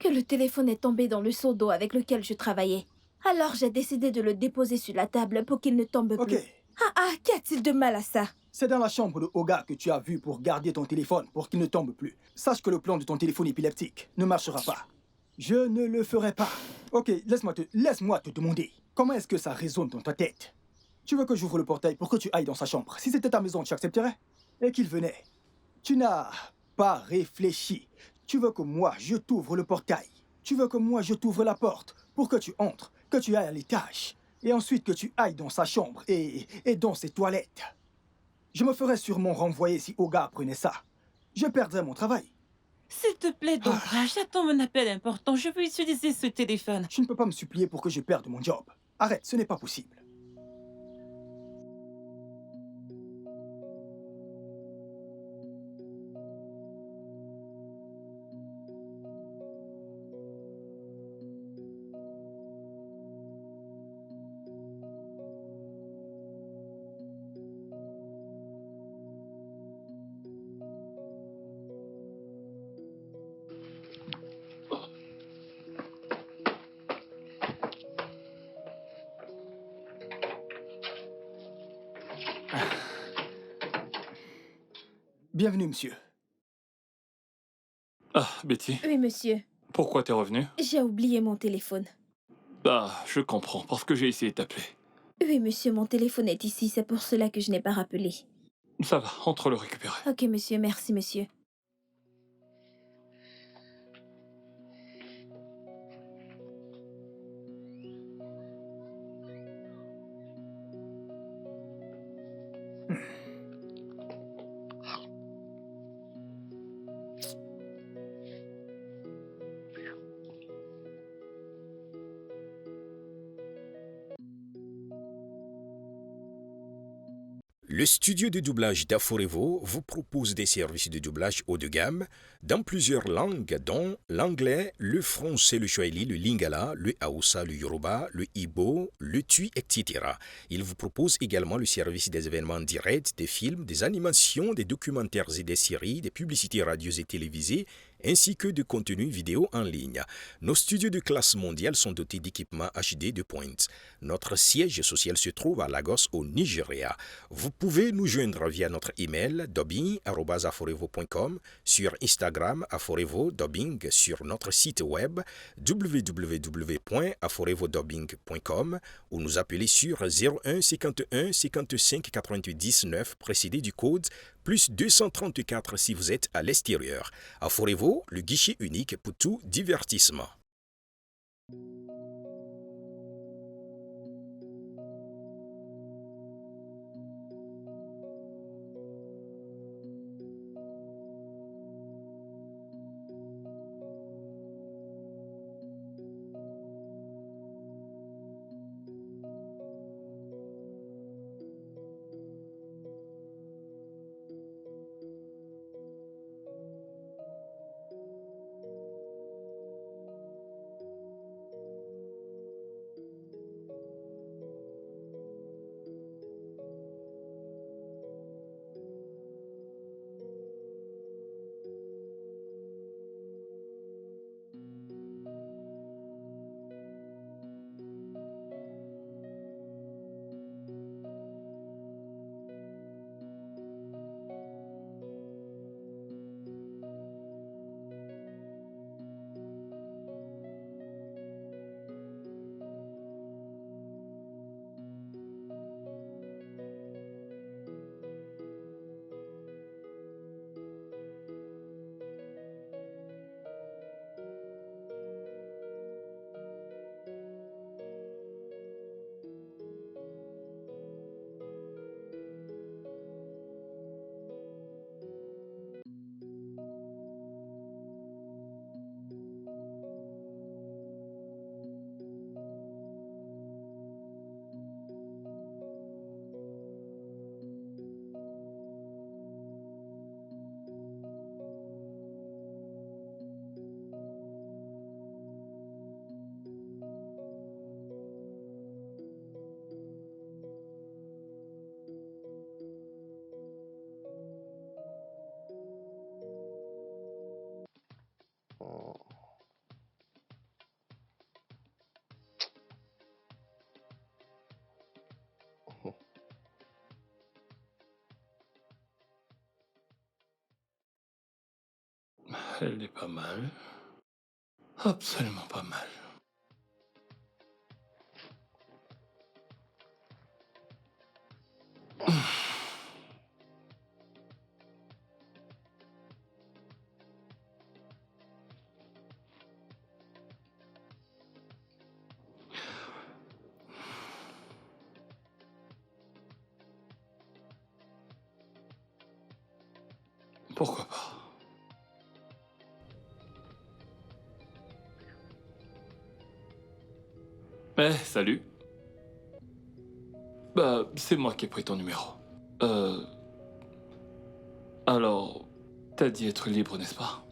que le téléphone est tombé dans le seau d'eau avec lequel je travaillais. Alors j'ai décidé de le déposer sur la table pour qu'il ne tombe Ok, plus. Qu'y a-t-il de mal à ça? c'est dans la chambre de Oga que tu as vu pour garder ton téléphone pour qu'il ne tombe plus. Sache que le plan de ton téléphone épileptique ne marchera pas. Je ne le ferai pas. Ok, laisse-moi te demander. Comment est-ce que ça résonne dans ta tête? Tu veux que j'ouvre le portail pour que tu ailles dans sa chambre? Si c'était ta maison, tu accepterais? Et qu'il venait. Tu n'as pas réfléchi. Tu veux que moi, je t'ouvre le portail. Tu veux que moi, je t'ouvre la porte pour que tu entres, que tu ailles à l'étage. Et ensuite que tu ailles dans sa chambre et dans ses toilettes. Je me ferais sûrement renvoyer si Oga apprenait ça. Je perdrais mon travail. S'il te plaît, Dora, j'attends un appel important. Je veux utiliser ce téléphone. Tu ne peux pas me supplier pour que je perde mon job. Arrête, ce n'est pas possible. Bienvenue, monsieur. Ah, Betty, Oui, monsieur. pourquoi t'es revenu? J'ai oublié mon téléphone. Ah, je comprends, parce que j'ai essayé de t'appeler. Oui, monsieur, mon téléphone est ici. C'est pour cela que je n'ai pas rappelé. Ça va, entre le récupérer. Ok, monsieur. Merci, monsieur. Le studio de doublage d'Aforevo vous propose des services de doublage haut de gamme dans plusieurs langues dont l'anglais, le français, le swahili, le lingala, le hausa, le yoruba, le igbo, le tui, etc. Il vous propose également le service des événements directs, des films, des animations, des documentaires et des séries, des publicités radio et télévisées, ainsi que de contenus vidéo en ligne. Nos studios de classe mondiale sont dotés d'équipements HD de pointe. Notre siège social se trouve à Lagos, au Nigeria. Vous pouvez nous joindre via notre email dubbing@aforevo.com, sur Instagram Aforevo Dubbing, sur notre site web www.aforevodubbing.com ou nous appeler sur 01 51 55 88 19 précédé du code plus 234 si vous êtes à l'extérieur. Aforevo, le guichet unique pour tout divertissement. Elle est pas mal. Absolument pas mal. Pourquoi pas? Salut. Bah, c'est moi qui ai pris ton numéro. Alors, t'as dit être libre, n'est-ce pas?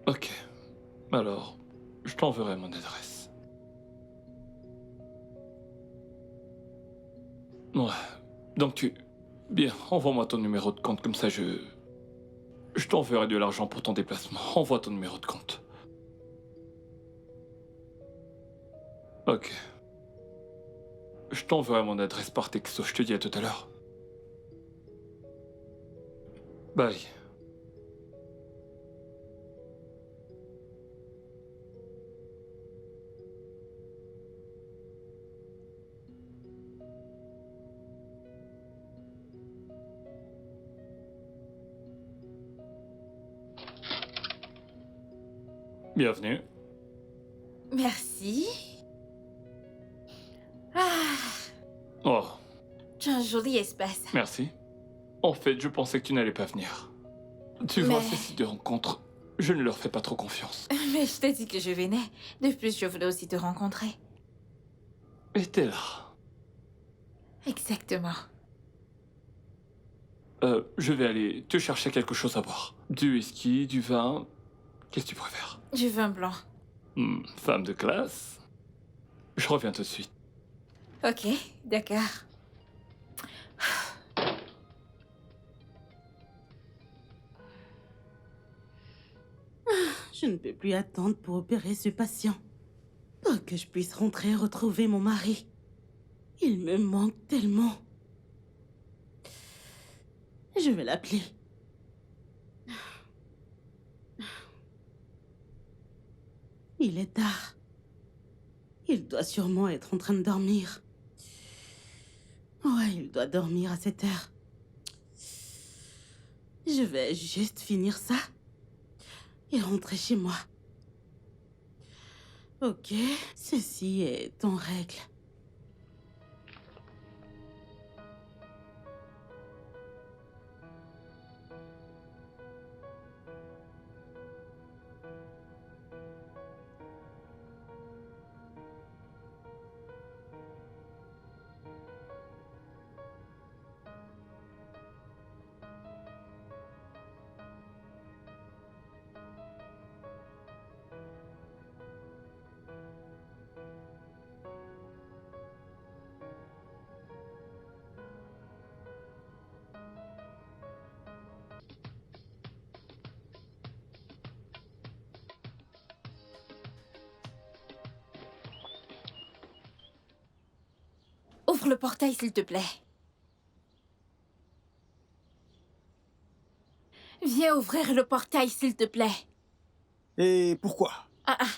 Ok. Alors, je t'enverrai mon adresse. Ouais. Donc Bien, envoie-moi ton numéro de compte, comme ça je t'enverrai de l'argent pour ton déplacement. Envoie ton numéro de compte. Ok. Je t'enverrai mon adresse par texto, je te dis à tout à l'heure. Bye. Bienvenue. Merci. Ah, Oh, tu as un joli espace. merci. En fait, je pensais que tu n'allais pas venir. Tu vois, ces sites de rencontres, je ne leur fais pas trop confiance. Mais je t'ai dit que je venais. De plus, je voulais aussi te rencontrer. Et t'es là. Exactement. Je vais aller te chercher quelque chose à boire. Du whisky, du vin. Qu'est-ce que tu préfères? Du vin blanc. Femme de classe. Je reviens tout de suite. Ok, d'accord. Je ne peux plus attendre pour opérer ce patient. Pour que je puisse rentrer et retrouver mon mari. Il me manque tellement. Je vais l'appeler. Il est tard. Il doit sûrement être en train de dormir. Ouais, il doit dormir à cette heure. Je vais juste finir ça et rentrer chez moi. Ok, ceci est en règle. Ouvre le portail, s'il te plaît. Viens ouvrir le portail, s'il te plaît. Et pourquoi?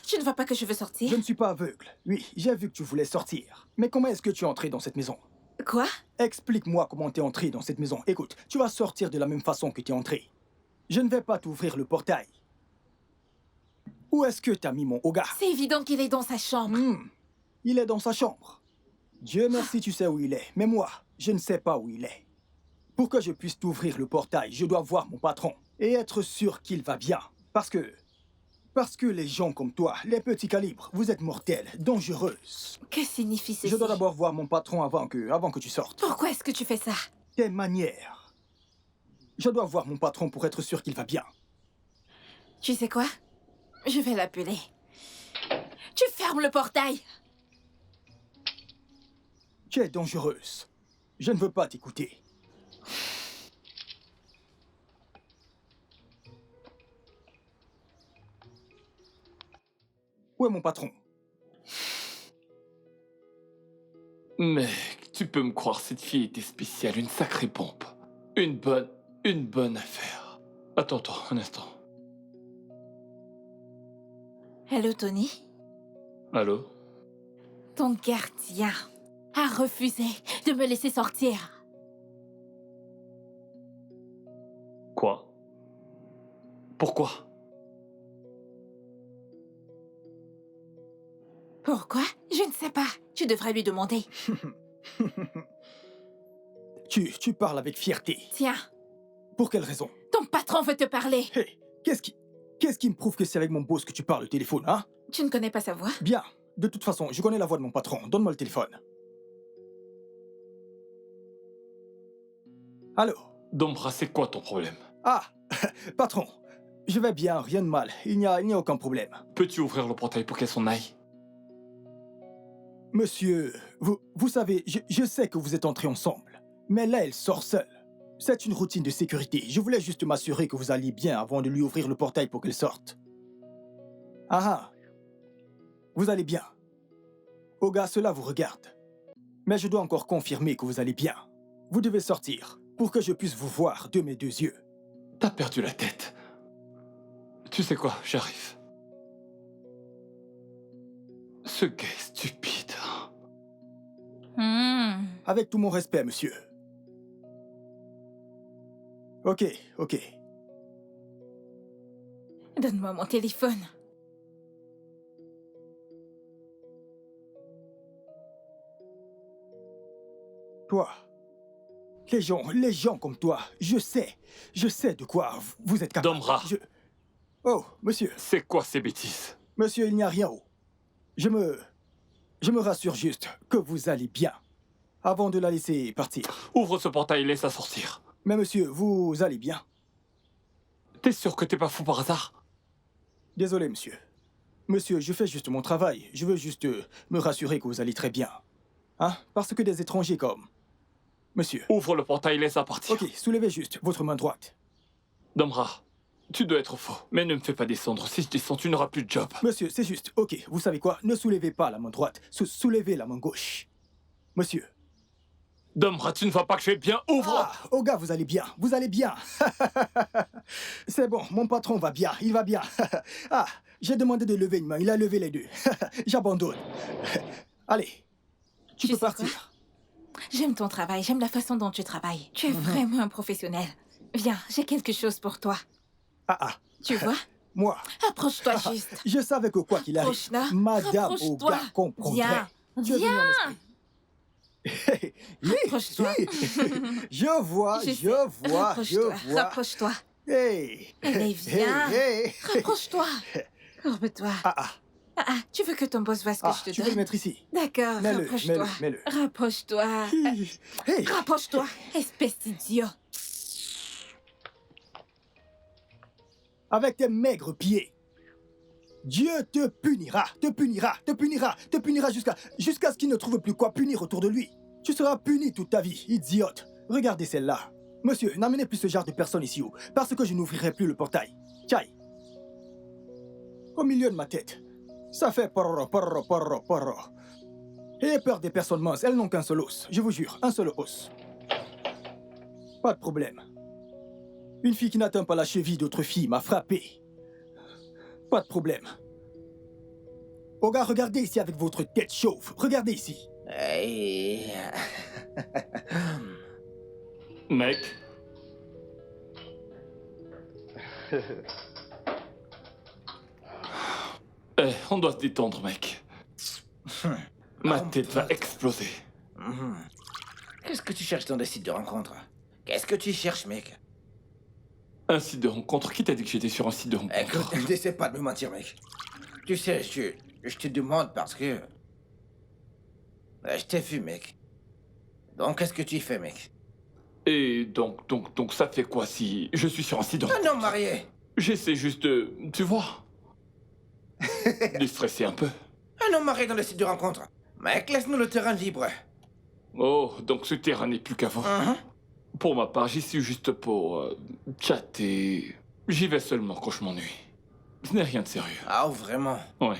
Tu ne vois pas que je veux sortir? Je ne suis pas aveugle. Oui, j'ai vu que tu voulais sortir. Mais comment est-ce que tu es entré dans cette maison? Quoi? Explique-moi comment t'es entré dans cette maison. Écoute, tu vas sortir de la même façon que t'es entré. Je ne vais pas t'ouvrir le portail. Où est-ce que t'as mis mon Oga? C'est évident qu'il est dans sa chambre. Il est dans sa chambre. Dieu merci, tu sais où il est. Mais moi, je ne sais pas où il est. Pour que je puisse t'ouvrir le portail, je dois voir mon patron et être sûr qu'il va bien. Parce que les gens comme toi, les petits calibres, vous êtes mortels, dangereuses. Que signifie ceci? Je dois d'abord voir mon patron avant que tu sortes. Pourquoi est-ce que tu fais ça? Tes manières. Je dois voir mon patron pour être sûr qu'il va bien. Tu sais quoi? Je vais l'appeler. Tu fermes le portail! Tu es dangereuse. Je ne veux pas t'écouter. Où est mon patron? Mec, tu peux me croire, cette fille était spéciale, une sacrée pompe. Une bonne affaire. Attends, un instant. Hello, Tony? Allô? Ton gardien a refusé de me laisser sortir. Quoi? Pourquoi? Pourquoi? Je ne sais pas. Tu devrais lui demander. Tu parles avec fierté. Tiens, Pour quelle raison? ton patron veut te parler. Hé, qu'est-ce qui me prouve que c'est avec mon boss que tu parles au téléphone, hein? Tu ne connais pas sa voix? Bien. De toute façon, je connais la voix de mon patron. Donne-moi le téléphone. Allô? Dombra, c'est quoi ton problème? Ah, patron. Je vais bien, rien de mal. Il n'y a aucun problème. Peux-tu ouvrir le portail pour qu'elle s'en aille? Monsieur, vous savez, je sais que vous êtes entrés ensemble. Mais là, elle sort seule. C'est une routine de sécurité. Je voulais juste m'assurer que vous alliez bien avant de lui ouvrir le portail pour qu'elle sorte. Ah. Vous allez bien. Oga, cela vous regarde. Mais je dois encore confirmer que vous allez bien. Vous devez sortir pour que je puisse vous voir de mes deux yeux. T'as perdu la tête. Tu sais quoi, j'arrive. Ce gars est stupide. Avec tout mon respect, monsieur. Ok. Donne-moi mon téléphone. Toi. Les gens comme toi, je sais de quoi vous êtes capable. Dombra. Oh, monsieur. C'est quoi ces bêtises? Monsieur, il n'y a rien. Je me rassure juste que vous allez bien. avant de la laisser partir. Ouvre ce portail et laisse-la sortir. Mais monsieur, vous allez bien? T'es sûr que t'es pas fou par hasard? Désolé, monsieur. Monsieur, je fais juste mon travail. Je veux juste me rassurer que vous allez très bien. Hein? Parce que des étrangers comme... Monsieur. Ouvre le portail et laisse-la partir. Ok, soulevez juste votre main droite. Domra, tu dois être faux. Mais ne me fais pas descendre. Si je descends, tu n'auras plus de job. Monsieur, c'est juste. Ok, vous savez quoi? Ne soulevez pas la main droite. Soulevez la main gauche. Monsieur. Domra, tu ne vois pas que je vais bien? Ouvre! Ah, oh gars, vous allez bien. Vous allez bien. C'est bon, mon patron va bien. Il va bien. Ah, j'ai demandé de lever une main. Il a levé les deux. J'abandonne. Allez, tu peux sais quoi? partir. J'aime ton travail, j'aime la façon dont tu travailles. Tu es vraiment un professionnel. Viens, j'ai quelque chose pour toi. Ah. Tu vois? Moi. Approche-toi juste. Je savais que quoi qu'il arrive, Approche-là. Madame Rapproche-toi. Oga comprendrait. Viens. Tu es venu en Viens. esprit. Rapproche-toi. Je vois, Je je sais. vois, Rapproche-toi. je vois. Rapproche-toi. Hey. Allez, viens. Hey. Rapproche-toi. Courbe-toi. Ah. Tu veux que ton boss voit ce que Ah, je te tu veux le donne? mettre ici. D'accord, Mets-le, rapproche-toi. mets-le. Rapproche-toi. Hey. Rapproche-toi, espèce d'idiot. Avec tes maigres pieds. Dieu te punira, te punira, te punira, te punira jusqu'à ce qu'il ne trouve plus quoi punir autour de lui. Tu seras puni toute ta vie, idiote. Regardez celle-là. Monsieur, n'amenez plus ce genre de personnes ici, parce que je n'ouvrirai plus le portail. Tchaï. Au milieu de ma tête. Ça fait porro, porro, porro, porro. Ayez peur des personnes minces, elles n'ont qu'un seul os. Je vous jure, un seul os. Pas de problème. Une fille qui n'atteint pas la cheville d'autre fille m'a frappé. Pas de problème. Oh gars, regardez ici avec votre tête chauve. Regardez ici. Hey. Mec. On doit se détendre, mec. Ma tête va exploser. Qu'est-ce que tu cherches dans des sites de rencontres? Qu'est-ce que tu cherches, mec? Un site de rencontre? Qui t'a dit que j'étais sur un site de rencontre? Écoute, n'essaie pas de me mentir, mec. Tu sais, je te demande parce que... Je t'ai vu, mec. Donc, qu'est-ce que tu fais, mec? Et donc ça fait quoi si je suis sur un site de rencontre? Un homme marié! J'essaie juste de... Tu vois? De stresser un peu. Un homme marié dans le site de rencontre. Mec, laisse-nous le terrain libre. Oh, donc ce terrain n'est plus qu'avant. Pour ma part, j'y suis juste pour chatter. J'y vais seulement quand je m'ennuie. Ce n'est rien de sérieux. Ah, vraiment? Ouais.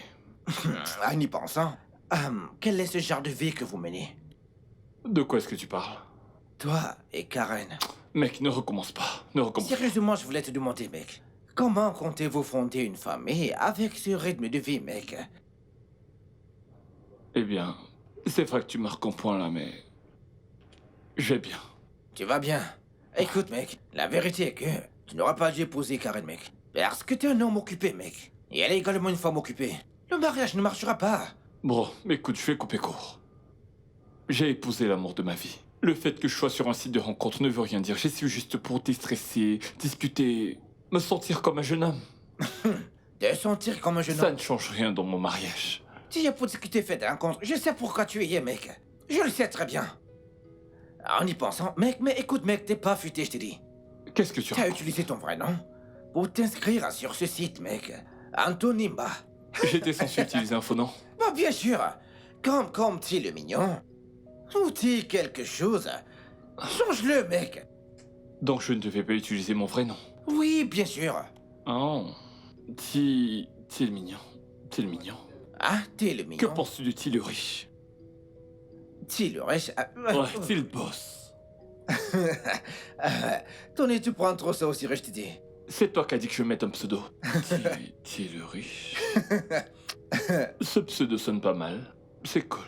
En y pensant, quel est ce genre de vie que vous menez? De quoi est-ce que tu parles? Toi et Karen. Mec, ne recommence pas. Ne recommence pas. Sérieusement, je voulais te demander, mec. Comment comptez-vous fonder une famille avec ce rythme de vie, mec? Eh bien, c'est vrai que tu marques un point là, mais... Je vais bien. Tu vas bien. Écoute, mec, la vérité est que tu n'auras pas dû épouser Karen, mec. Parce que t'es un homme occupé, mec. Et elle est également une femme occupée. Le mariage ne marchera pas. Bro, écoute, je vais couper court. J'ai épousé l'amour de ma vie. Le fait que je sois sur un site de rencontre ne veut rien dire. J'y suis juste pour déstresser, discuter, me sentir comme un jeune homme. Te sentir comme un jeune Ça homme. ne change rien dans mon mariage. Tu y as pour discuter fait de rencontre. Je sais pourquoi tu y es, mec. Je le sais très bien. En y pensant, mec, mais écoute, mec, t'es pas futé, je t'ai dit. Qu'est-ce que tu Tu as racontes? utilisé ton vrai nom pour t'inscrire sur ce site, mec. Antonimba. J'étais censé utiliser un faux nom. Bah, bien sûr. Comme t'es le mignon. Ou t'es quelque chose. Change-le, mec. Donc je ne devais pas utiliser mon vrai nom. Oui, bien sûr. Oh. T'es le mignon. T'es le mignon. Ah, t'es le Que mignon. penses-tu de T'es le riche? T'es le riche. Ouais, t'es le boss. Tony, tu prends trop ça au sérieux, je te dis. C'est toi qui as dit que je mette un pseudo. T'es le riche. Ce pseudo sonne pas mal. C'est cool.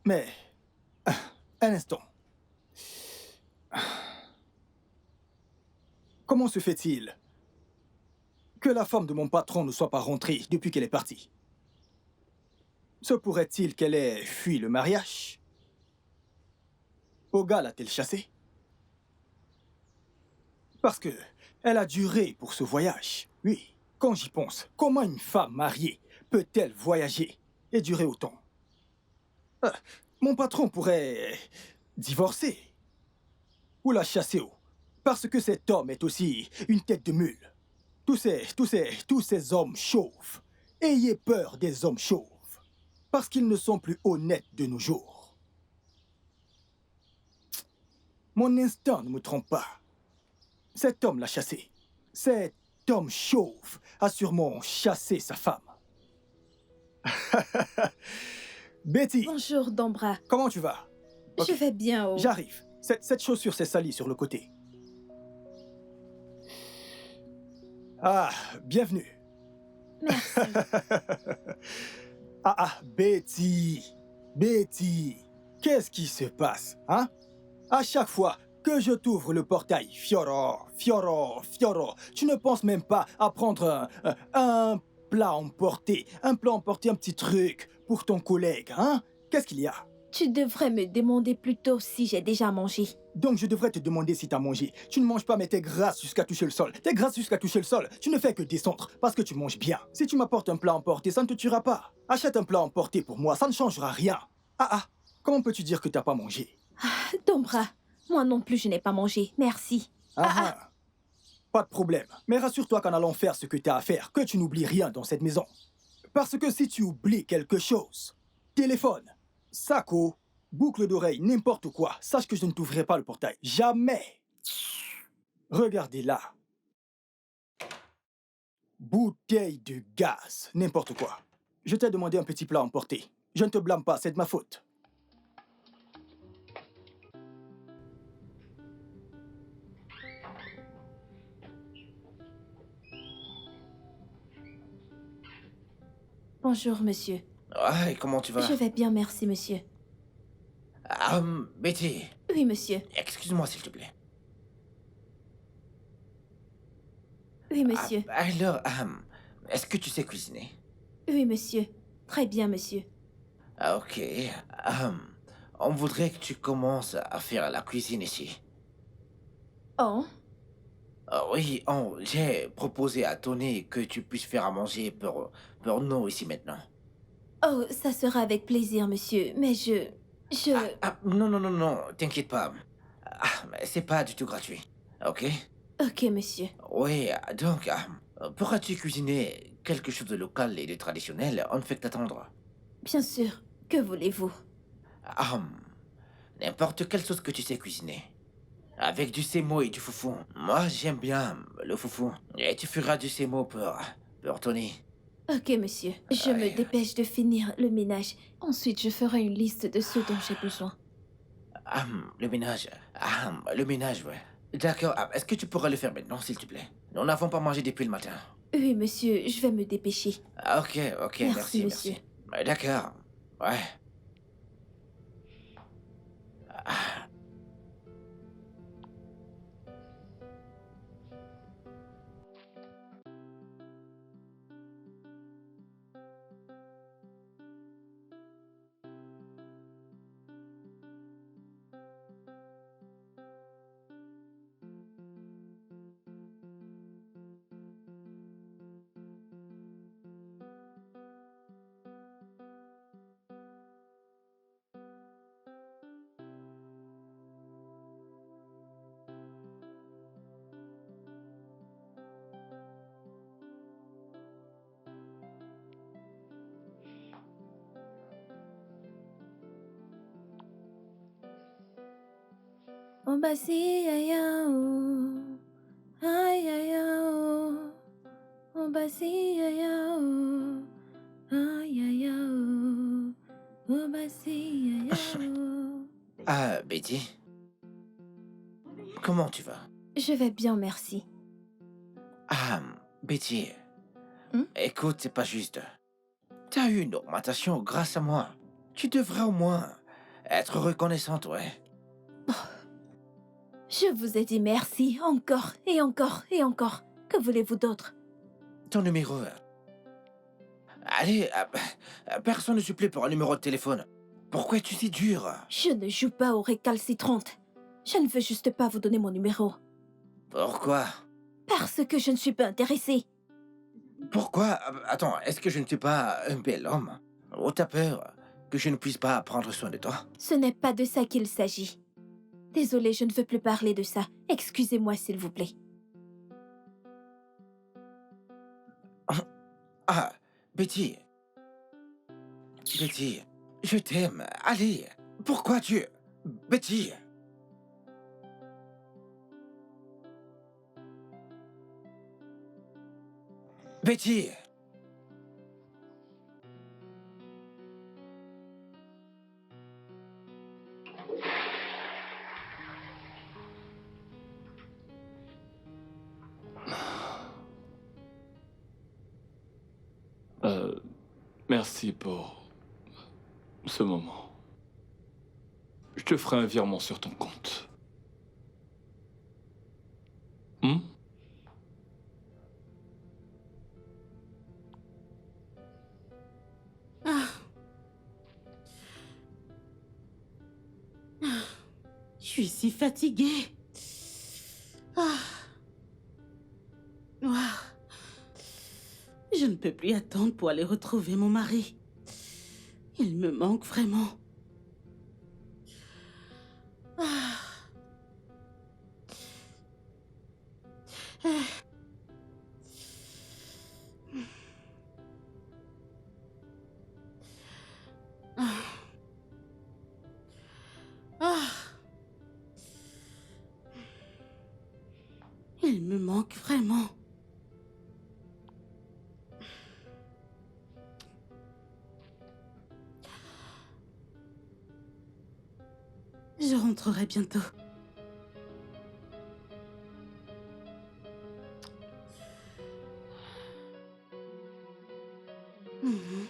Mais... un instant. Comment se fait-il que la femme de mon patron ne soit pas rentrée depuis qu'elle est partie? Se pourrait-il qu'elle ait fui le mariage? Oga l'a-t-elle chassée? Parce que elle a duré pour ce voyage. Oui, quand j'y pense, comment une femme mariée peut-elle voyager et durer autant? Mon patron pourrait divorcer ou la chasser, parce que cet homme est aussi une tête de mule. Tous ces hommes chauves, ayez peur des hommes chauves, parce qu'ils ne sont plus honnêtes de nos jours. Mon instinct ne me trompe pas. Cet homme l'a chassé. Cet homme chauve a sûrement chassé sa femme. Betty, Bonjour, Dombra. comment tu vas? Ok. Je vais bien, oh. J'arrive. Cette chaussure s'est salie sur le côté. Ah, bienvenue. Merci. Betty. Betty. Qu'est-ce qui se passe, hein? À chaque fois que je t'ouvre le portail, Fioro, tu ne penses même pas à prendre un plat emporté, un petit truc pour ton collègue, hein? Qu'est-ce qu'il y a? Tu devrais me demander plutôt si j'ai déjà mangé. Donc je devrais te demander si t'as mangé. Tu ne manges pas mais t'es grasse jusqu'à toucher le sol. T'es grasse jusqu'à toucher le sol. Tu ne fais que descendre parce que tu manges bien. Si tu m'apportes un plat emporté, ça ne te tuera pas. Achète un plat emporté pour moi, ça ne changera rien. Comment peux-tu dire que t'as pas mangé? Dombra, moi non plus je n'ai pas mangé. Merci. Pas de problème. Mais rassure-toi qu'en allant faire ce que t'as à faire, que tu n'oublies rien dans cette maison. Parce que si tu oublies quelque chose, téléphone, saco, boucle d'oreille, n'importe quoi, sache que je ne t'ouvrirai pas le portail. Jamais. Regardez là. Bouteille de gaz, n'importe quoi. Je t'ai demandé un petit plat emporté. Je ne te blâme pas, c'est de ma faute. Bonjour, monsieur. Ah, et comment tu vas? Je vais bien, merci, monsieur. Betty, Oui, monsieur. excuse-moi s'il te plaît. Oui, monsieur. Alors, est-ce que tu sais cuisiner? Oui, monsieur. Très bien, monsieur. Ok. On voudrait que tu commences à faire la cuisine ici. Oh, Oui, j'ai proposé à Tony que tu puisses faire à manger pour nous ici maintenant. oh, ça sera avec plaisir, monsieur. Mais Non, t'inquiète pas. Mais c'est pas du tout gratuit, ok? Ok, monsieur. Oui, donc, pourras-tu cuisiner quelque chose de local et de traditionnel? On ne fait que t'attendre. Bien sûr. Que voulez-vous? N'importe quelle sauce que tu sais cuisiner. Avec du sémo et du foufou. Moi, j'aime bien le foufou. Et tu feras du sémo pour Tony. Ok, monsieur. Je me dépêche de finir le ménage. Ensuite, je ferai une liste de ce dont j'ai besoin. Le ménage. Le ménage, ouais. D'accord. Est-ce que tu pourras le faire maintenant, s'il te plaît? Nous n'avons pas mangé depuis le matin. Oui, monsieur. Je vais me dépêcher. Ok, Merci, merci. monsieur. D'accord. Ouais. Oh, bah si, aïe, oh. Aïe, aïe, oh. Oh, bah si, aïe, oh. Aïe, aïe, oh. Oh, bah si, aïe, oh. Betty? Comment tu vas? Je vais bien, merci. Betty. Hmm? Écoute, c'est pas juste. T'as eu une augmentation grâce à moi. Tu devrais au moins être reconnaissante, ouais. Je vous ai dit merci encore et encore et encore. Que voulez-vous d'autre? Ton numéro. Allez, personne ne supplée pour un numéro de téléphone. Pourquoi es-tu si dur? Je ne joue pas aux récalcitrantes. Je ne veux juste pas vous donner mon numéro. Pourquoi? Parce que je ne suis pas intéressée. Pourquoi? Attends, est-ce que je ne suis pas un bel homme? Ou t'as peur que je ne puisse pas prendre soin de toi? Ce n'est pas de ça qu'il s'agit. Désolée, je ne veux plus parler de ça. Excusez-moi, s'il vous plaît. Ah, Betty. Betty, je t'aime. Allez, pourquoi tu... Betty. Betty. Merci pour ce moment. Je te ferai un virement sur ton compte. Hmm? Je suis si fatiguée. Ah. Ah. Je ne peux plus attendre pour aller retrouver mon mari. Il me manque vraiment. Ah. Ah. Ah. Ah. Il me manque vraiment. Je rentrerai bientôt. Mhm.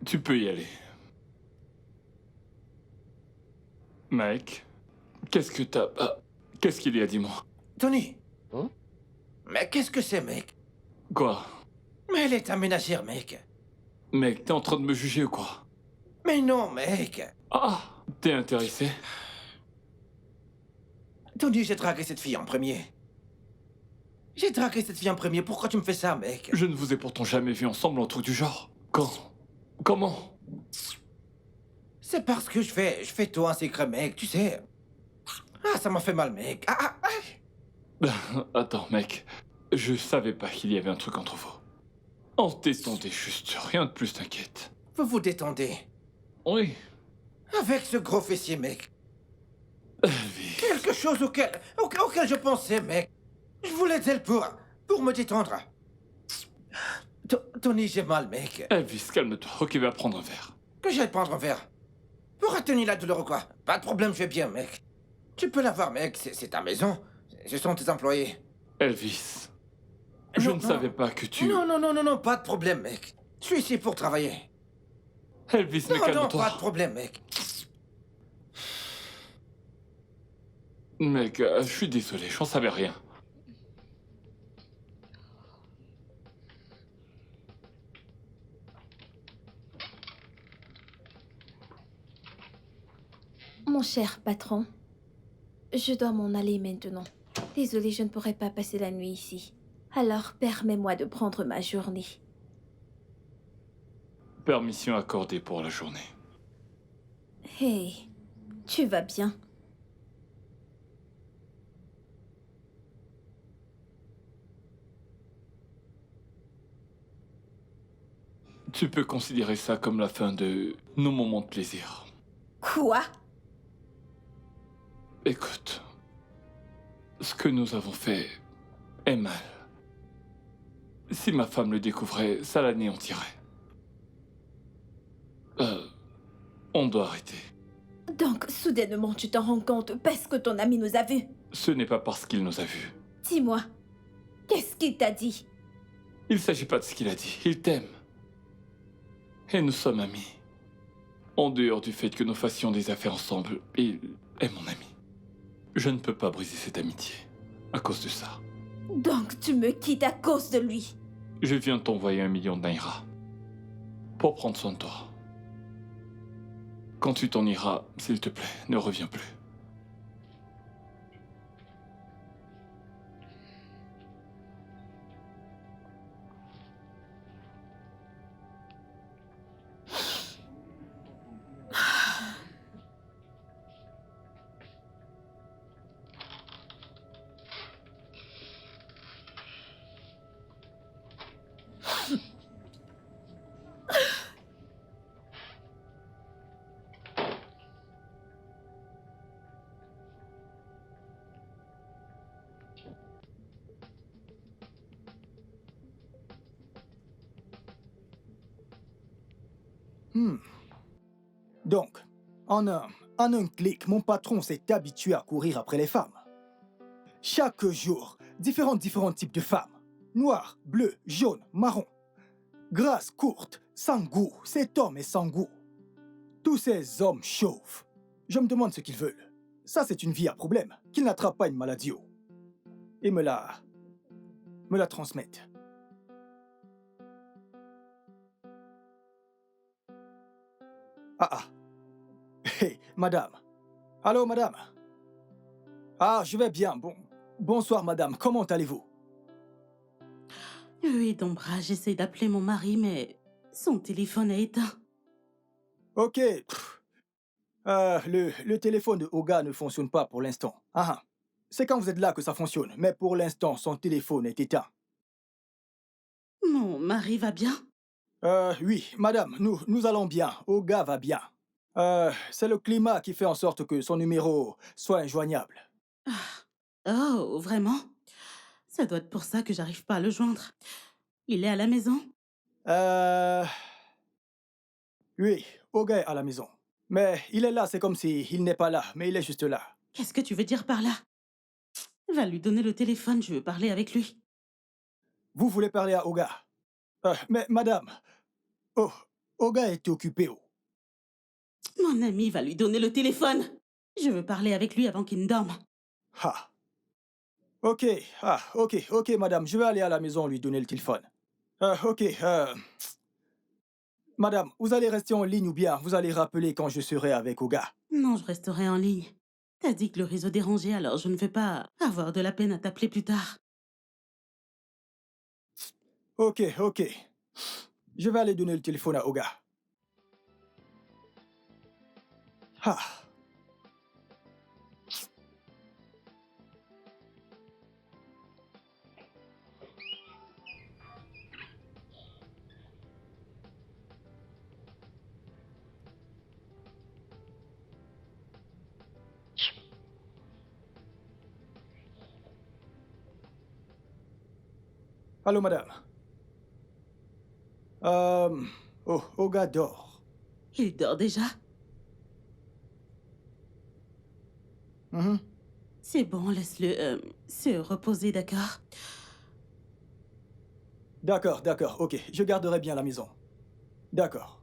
Tu peux y aller. Mike, qu'est-ce que t'as... qu'est-ce qu'il y a, dis-moi? Tony. Mais qu'est-ce que c'est, mec? Quoi? Mais elle est ta ménagère, mec. Mec, t'es en train de me juger ou quoi? Mais non, mec. Ah, t'es intéressé? Tony, j'ai dragué cette fille en premier. J'ai dragué cette fille en premier. Pourquoi tu me fais ça, mec? Je ne vous ai pourtant jamais vu ensemble, un truc du genre. Quand? Comment? C'est parce que je fais tout un secret, mec, tu sais. Ah, ça m'a fait mal, mec. Attends, mec. Je savais pas qu'il y avait un truc entre vous. On se détendait juste, rien de plus, t'inquiète. Vous vous détendez. Oui. Avec ce gros fessier, mec. Elvis. Quelque chose auquel je pensais, mec. Je voulais d'elle pour me détendre. Tony, j'ai mal, mec. Elvis, calme-toi. Ok, va prendre un verre. Que j'aille prendre un verre. Pour atténuer la douleur ou quoi? Pas de problème, je vais bien, mec. Tu peux l'avoir, mec. C'est ta maison. Ce sont tes employés. Elvis. Je ne savais pas que tu... Non, pas de problème, mec. Je suis ici pour travailler. Elvis, mais Non, calme-toi. pas de problème, mec. Mec, je suis désolé, j'en savais rien. Mon cher patron, je dois m'en aller maintenant. Désolée, je ne pourrai pas passer la nuit ici. Alors, permets-moi de prendre ma journée. Permission accordée pour la journée. Hey, tu vas bien? Tu peux considérer ça comme la fin de nos moments de plaisir. Quoi? Écoute, ce que nous avons fait est mal. Si ma femme le découvrait, ça l'anéantirait. On doit arrêter. Donc, soudainement, tu t'en rends compte parce que ton ami nous a vus. Ce n'est pas parce qu'il nous a vus. Dis-moi, qu'est-ce qu'il t'a dit? Il ne s'agit pas de ce qu'il a dit. Il t'aime. Et nous sommes amis. En dehors du fait que nous fassions des affaires ensemble, il est mon ami. Je ne peux pas briser cette amitié à cause de ça. Donc, tu me quittes à cause de lui. Je viens de t'envoyer 1 million de naira pour prendre soin de toi. Quand tu t'en iras, s'il te plaît, ne reviens plus. Donc, en un clic, mon patron s'est habitué à courir après les femmes. Chaque jour, différents types de femmes. Noires, bleues, jaunes, marrons. Grasses, courtes, sans goût. Cet homme est sans goût. Tous ces hommes chauves. Je me demande ce qu'ils veulent. Ça, c'est une vie à problème. Qu'ils n'attrapent pas une maladie. Et me la transmettent. Ah. Hey, madame. Allô, madame. Ah, je vais bien. Bonsoir, madame. Comment allez-vous? Oui, Dombra, j'essaie d'appeler mon mari, mais son téléphone est éteint. Ok. Le téléphone de Oga ne fonctionne pas pour l'instant. Ah, c'est quand vous êtes là que ça fonctionne. Mais pour l'instant, son téléphone est éteint. Mon mari va bien? Oui, madame, nous allons bien. Oga va bien. C'est le climat qui fait en sorte que son numéro soit injoignable. Oh, vraiment? Ça doit être pour ça que j'arrive pas à le joindre. Il est à la maison? Oui, Oga est à la maison. Mais il est là, c'est comme s'il n'est pas là, mais il est juste là. Qu'est-ce que tu veux dire par là? Va lui donner le téléphone, je veux parler avec lui. Vous voulez parler à Oga? Mais madame, Oga est occupé. Mon ami va lui donner le téléphone. Je veux parler avec lui avant qu'il ne dorme. Ah. Ok, ok, madame, je vais aller à la maison lui donner le téléphone. Madame, vous allez rester en ligne ou bien vous allez rappeler quand je serai avec Oga? Non, je resterai en ligne. T'as dit que le réseau dérangeait, alors je ne vais pas avoir de la peine à t'appeler plus tard. Ok. Je vais aller donner le téléphone à Oga. Ah. Allô, madame. Oga dort. Il dort déjà? C'est bon, laisse-le se reposer, d'accord? D'accord, ok. Je garderai bien la maison. D'accord.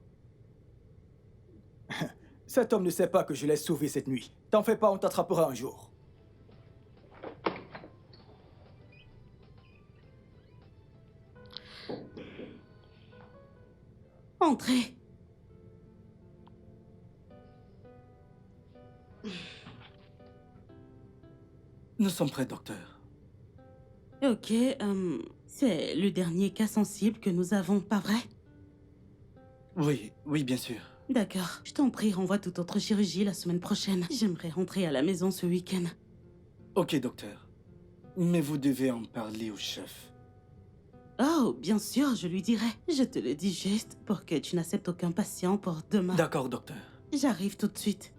Cet homme ne sait pas que je l'ai sauvé cette nuit. T'en fais pas, on t'attrapera un jour. Entrez. Nous sommes prêts, docteur. Ok, c'est le dernier cas sensible que nous avons, pas vrai? Oui, oui, bien sûr. D'accord. Je t'en prie, renvoie toute autre chirurgie la semaine prochaine. J'aimerais rentrer à la maison ce week-end. Ok, docteur. Mais vous devez en parler au chef. Oh, bien sûr, je lui dirai. Je te le dis juste pour que tu n'acceptes aucun patient pour demain. D'accord, docteur. J'arrive tout de suite.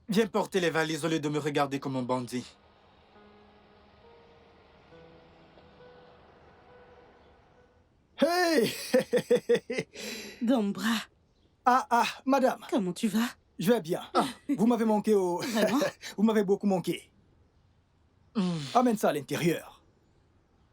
Viens porter les valises au lieu de me regarder comme un bandit. Hey! Dombra, Ah, madame, comment tu vas? je vais bien. Ah, vous m'avez manqué au... Vraiment? Vous m'avez beaucoup manqué. Amène ça à l'intérieur.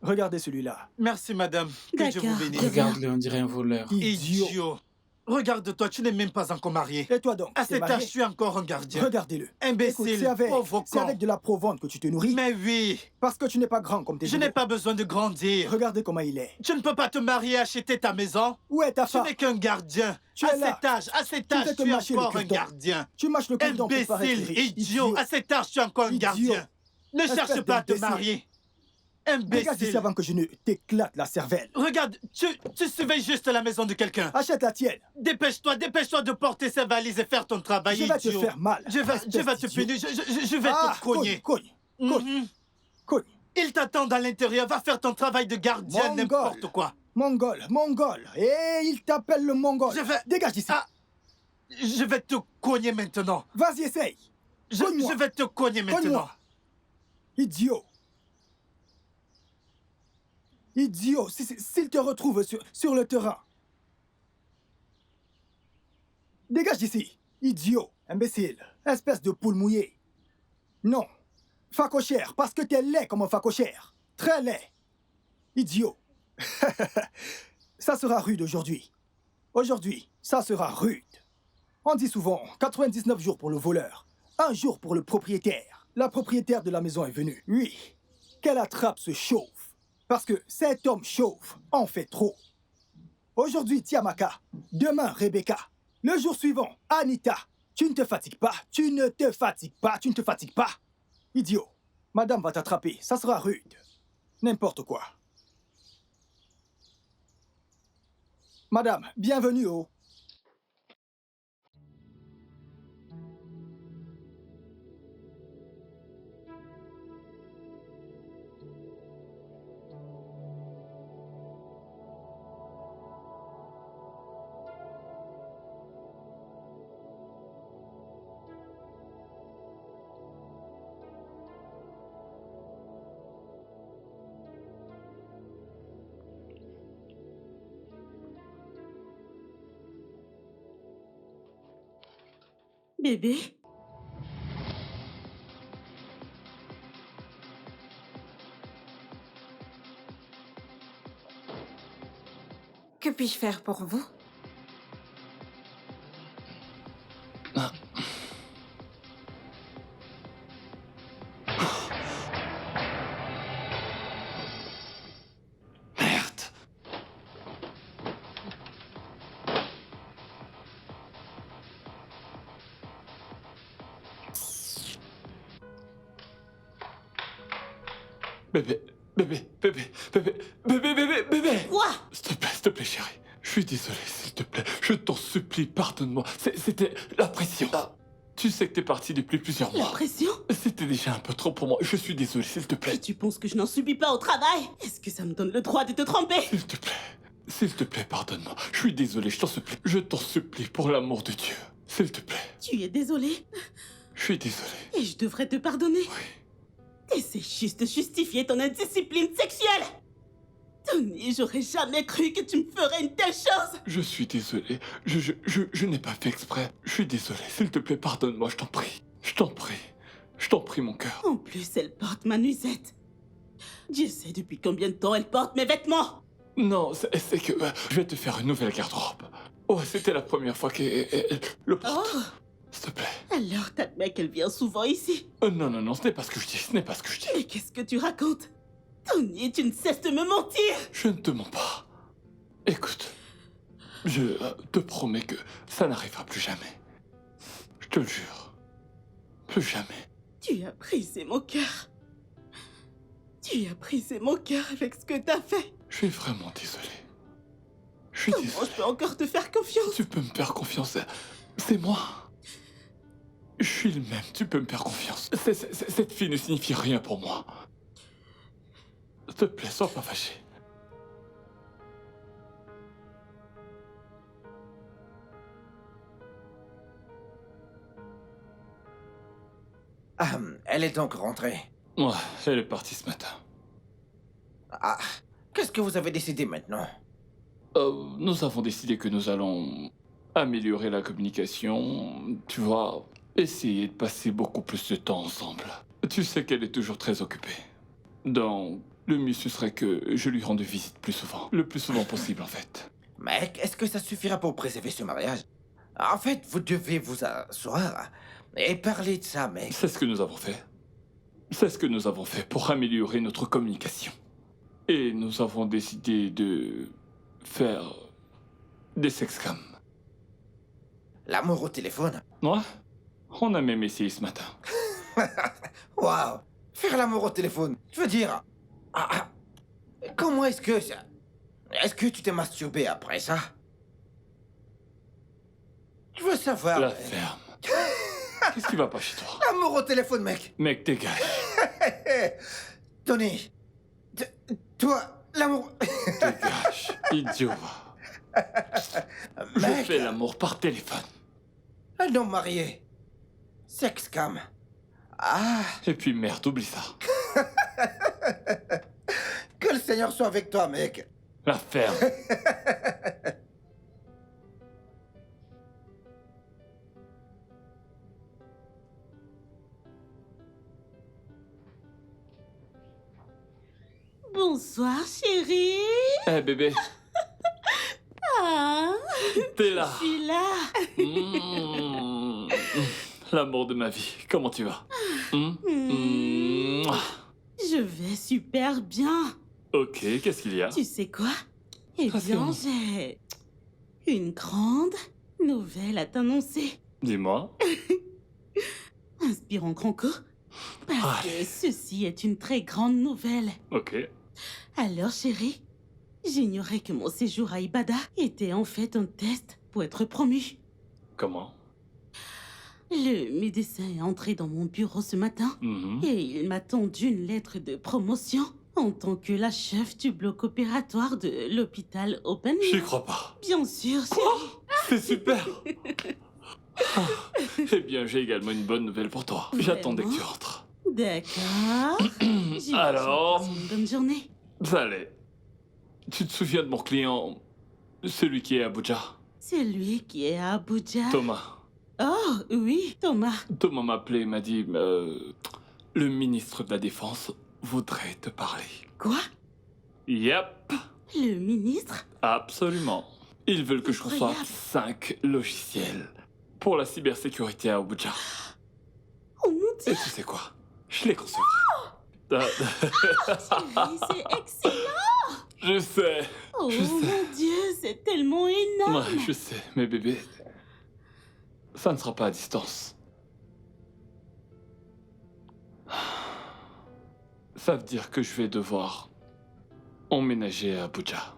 Regardez celui-là. Merci, madame. Que Dieu vous D'accord. bénisse. Regarde-le, on dirait un voleur. Idiot. Idiot. Regarde-toi, tu n'es même pas encore marié. Et toi donc, À t'es cet marié? âge, je suis encore un gardien. Regardez-le. Imbécile, Écoute, pauvre c'est con. avec de la provente que tu te nourris. Mais oui, Parce que tu n'es pas grand comme tes je n'ai jumeaux. pas besoin de grandir. Regardez comment il est. Tu ne peux pas te marier et acheter ta maison. Où est ta Tu femme? n'es qu'un gardien. Tu à es là. cet Tu âge, fais que tu es mâcher le encore un cure-dent. gardien. Tu mâches le cordon pour paraître Imbécile, riche. idiot. À cet âge, tu es encore un Idiot. gardien. Ne Espèce cherche pas à te d'imbécile. marier. Dégage d'ici Imbécile. avant que je ne t'éclate la cervelle. Regarde, tu surveilles juste la maison de quelqu'un. Achète la tienne. Dépêche-toi de porter ces valises et faire ton travail, Je vais te idiot. faire mal. Je vais espèce te d'idiot. punir, je vais te cogner. Cogne. Mhm. Cogne. Il t'attend à l'intérieur, va faire ton travail de gardien, Mongol. n'importe quoi. Mongol. Et il t'appelle le Mongol. Je vais- Dégage d'ici. Ah. Je vais te cogner maintenant. Vas-y, essaye. Cogne-moi. Je vais te cogner maintenant. Cogne-moi. Idiot. Idiot. S'il te retrouve sur le terrain. Dégage d'ici. Idiot. Imbécile. Espèce de poule mouillée. Non. Facochère, parce que t'es laid comme un facochère. Très laid. Idiot. Ça sera rude aujourd'hui. Aujourd'hui, ça sera rude. On dit souvent 99 jours pour le voleur, 1 jour pour le propriétaire. La propriétaire de la maison est venue. Oui, qu'elle attrape ce chauve. Parce que cet homme chauve en fait trop. Aujourd'hui, Tiamaka. Demain, Rebecca. Le jour suivant, Anita. Tu ne te fatigues pas. Tu ne te fatigues pas. Tu ne te fatigues pas. Idiot. Madame va t'attraper. Ça sera rude. N'importe quoi. Madame, bienvenue au... Bébé? Que puis-je faire pour vous? Merde. Bébé. Quoi? S'il te plaît, chérie. Je suis désolé, s'il te plaît. Je t'en supplie, pardonne-moi. C'était la pression. Tu sais que t'es parti depuis plusieurs La mois. pression? C'était déjà un peu trop pour moi. Je suis désolé, s'il te Et plaît. tu penses que je n'en subis pas au travail? Est-ce que ça me donne le droit de te tromper? S'il te plaît. S'il te plaît, pardonne-moi. Je suis désolé, je t'en supplie. Je t'en supplie, pour l'amour de Dieu. S'il te plaît. Tu es désolé? Je suis désolé. Et je devrais te pardonner? Oui. Et c'est juste justifier ton indiscipline sexuelle! Tony, j'aurais jamais cru que tu me ferais une telle chose! Je suis désolé. Je n'ai pas fait exprès. Je suis désolé. S'il te plaît, pardonne-moi, je t'en prie. Je t'en prie, mon cœur. En plus, elle porte ma nuisette. Dieu sait depuis combien de temps elle porte mes vêtements. Non, c'est que je vais te faire une nouvelle garde-robe. Oh, c'était la première fois qu'elle le porte. Oh, S'il te plaît. alors t'admets qu'elle vient souvent ici. Non, non, non, ce n'est pas ce que je dis, ce n'est pas ce que je dis. Mais qu'est-ce que tu racontes? Tony, tu ne cesses de me mentir. Je ne te mens pas. Écoute, je te promets que ça n'arrivera plus jamais. Je te le jure. Plus jamais. Tu as brisé mon cœur. Tu as brisé mon cœur avec ce que t'as fait. Je suis vraiment désolé. Je suis Comment désolé. je peux encore te faire confiance? Tu peux me faire confiance. C'est moi. Je suis le même. Tu peux me faire confiance. Cette fille ne signifie rien pour moi. S'il te plaît, sois pas fâché. Ah, elle est donc rentrée. Ouais, elle est partie ce matin. Ah, qu'est-ce que vous avez décidé maintenant? Nous avons décidé que nous allons améliorer la communication, tu vois, essayer de passer beaucoup plus de temps ensemble. Tu sais qu'elle est toujours très occupée. Donc, le mieux ce serait que je lui rende visite plus souvent. Le plus souvent possible, en fait. Mec, est-ce que ça suffira pour préserver ce mariage? En fait, vous devez vous asseoir et parler de ça, mec. C'est ce que nous avons fait. C'est ce que nous avons fait pour améliorer notre communication. Et nous avons décidé de faire des sexcams. L'amour au téléphone? Ouais, on a même essayé ce matin. Waouh! Faire l'amour au téléphone, je veux dire... comment est-ce que ça... Est-ce que tu t'es masturbé après ça? Je veux savoir... La ferme. Qu'est-ce qui va pas chez toi? L'amour au téléphone, mec! Mec, dégage. Tony, toi, l'amour... Dégage, idiot. Je Mec, fais l'amour par téléphone. un homme marié. Sexcam. Ah, Et puis merde, oublie ça. que le Seigneur soit avec toi, mec. La ferme. Bonsoir, chérie. Eh bébé, Ah, t'es là. je suis là. Mmh. L'amour de ma vie, comment tu vas? Mouah. Je vais super bien. Ok, qu'est-ce qu'il y a? Tu sais quoi? Eh bien, Rassure-moi. j'ai une grande nouvelle à t'annoncer. Dis-moi. Inspirons Cranco. Parce que ceci est une très grande nouvelle. Ok. Alors, chérie, j'ignorais que mon séjour à Ibada était en fait un test pour être promu. Comment? Le médecin est entré dans mon bureau ce matin Mhm. et il m'a tendu une lettre de promotion en tant que la chef du bloc opératoire de l'hôpital Open. J'y crois pas. Bien sûr, chérie. C'est super. Ah. Eh bien, j'ai également une bonne nouvelle pour toi. J'attendais que tu rentres. D'accord. J'imagine Alors? que c'est une bonne journée. Ça allait. Tu te souviens de mon client, celui qui est à Abuja? C'est lui qui est à Abuja. Thomas. Oh, oui, Thomas. Thomas m'a appelé et m'a dit le ministre de la Défense voudrait te parler. Quoi? Yep, Le ministre? absolument. Ils veulent que je reçoive Incroyable. 5 logiciels pour la cybersécurité à Abuja. Oh mon Dieu, Et tu sais quoi? Je les conçois. chérie, c'est excellent. Je sais. Oh Je sais. mon Dieu, c'est tellement énorme. Ouais, je sais, mais bébé, ça ne sera pas à distance. Ça veut dire que je vais devoir emménager à Abuja.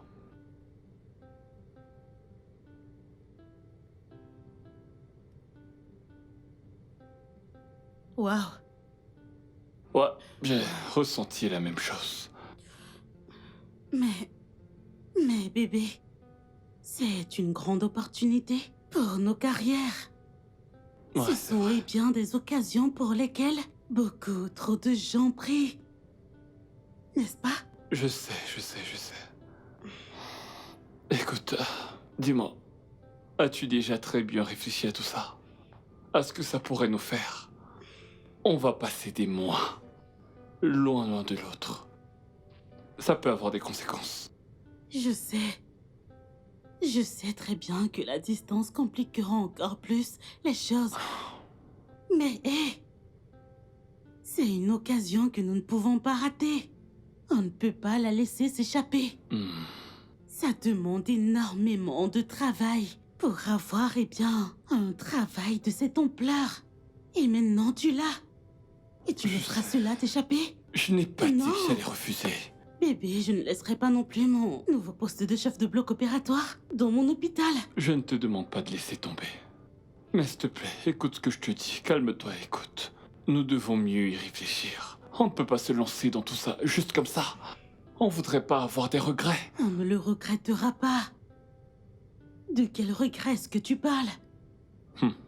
Waouh. Ouais, j'ai ressenti la même chose. Mais bébé, c'est une grande opportunité pour nos carrières. Ouais, Ce c'est sont vrai. eh bien des occasions pour lesquelles beaucoup trop de gens prient. N'est-ce pas? Je sais. Écoute, dis-moi, as-tu déjà très bien réfléchi à tout ça? À ce que ça pourrait nous faire? On va passer des mois, loin de l'autre. Ça peut avoir des conséquences. Je sais. Je sais très bien que la distance compliquera encore plus les choses. Mais hé, c'est une occasion que nous ne pouvons pas rater. On ne peut pas la laisser s'échapper. Ça demande énormément de travail pour avoir, un travail de cette ampleur. Et maintenant tu l'as. Et tu laisseras cela t'échapper? Je n'ai pas dit Non. que j'allais refuser. Bébé, je ne laisserai pas non plus mon nouveau poste de chef de bloc opératoire dans mon hôpital. Je ne te demande pas de laisser tomber. Mais s'il te plaît, écoute ce que je te dis. Calme-toi, écoute. Nous devons mieux y réfléchir. On ne peut pas se lancer dans tout ça juste comme ça. On voudrait pas avoir des regrets. On ne le regrettera pas. De quel regret est-ce que tu parles?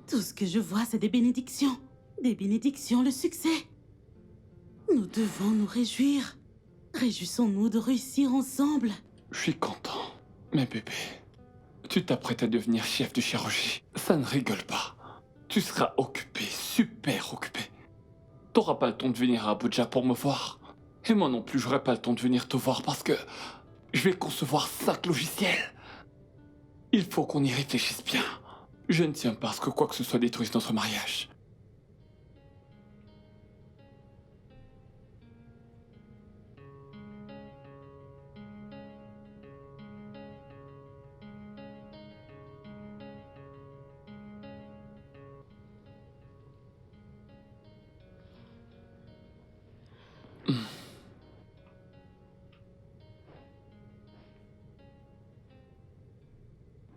Tout ce que je vois, c'est des bénédictions. Des bénédictions, le succès. Nous devons nous réjouir. Réjouissons-nous de réussir ensemble. Je suis content. Mais bébé, tu t'apprêtes à devenir chef de chirurgie. Ça ne rigole pas. Tu seras occupé, super occupé. T'auras pas le temps de venir à Abuja pour me voir. Et moi non plus, j'aurai pas le temps de venir te voir parce que je vais concevoir 5 logiciels. Il faut qu'on y réfléchisse bien. Je ne tiens pas à ce que quoi que ce soit détruise notre mariage.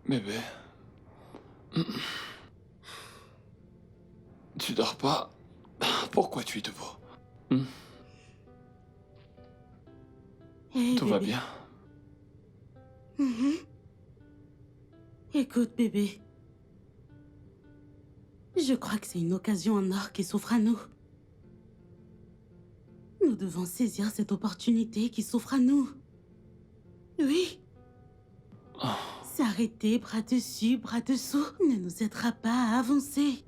Bébé. Tu dors pas? Pourquoi tu es debout? Hey, Tout va bébé. bien? Écoute, bébé. Je crois que c'est une occasion en or qui s'offre à nous. Nous devons saisir cette opportunité qui s'offre à nous. Oui. S'arrêter bras dessus, bras dessous ne nous aidera pas à avancer.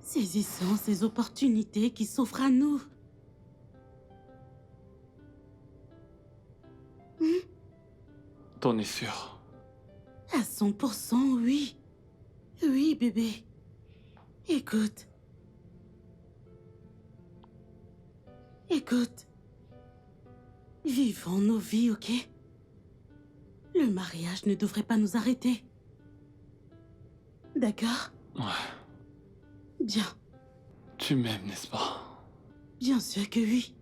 Saisissons ces opportunités qui s'offrent à nous. T'en es sûr? À 100%, oui. Oui, bébé. Écoute. Écoute. Vivons nos vies, ok? Le mariage ne devrait pas nous arrêter. D'accord? Ouais. Bien. Tu m'aimes, n'est-ce pas? Bien sûr que oui.